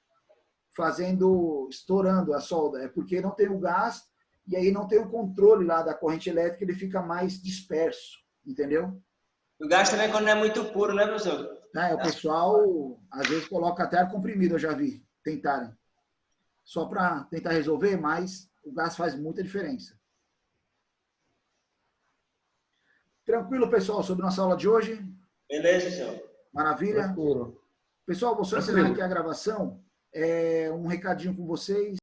estourando a solda. É porque não tem o gás e aí não tem o controle lá da corrente elétrica, ele fica mais disperso, entendeu? O gás também quando não é muito puro, né, professor? O pessoal, às vezes, coloca até ar comprimido, eu já vi, tentarem. Só para tentar resolver, mas o gás faz muita diferença. Tranquilo, pessoal, sobre nossa aula de hoje? Beleza, senhor. Maravilha? Tranquilo. Pessoal, vou só encerrar aqui a gravação. Um recadinho com vocês.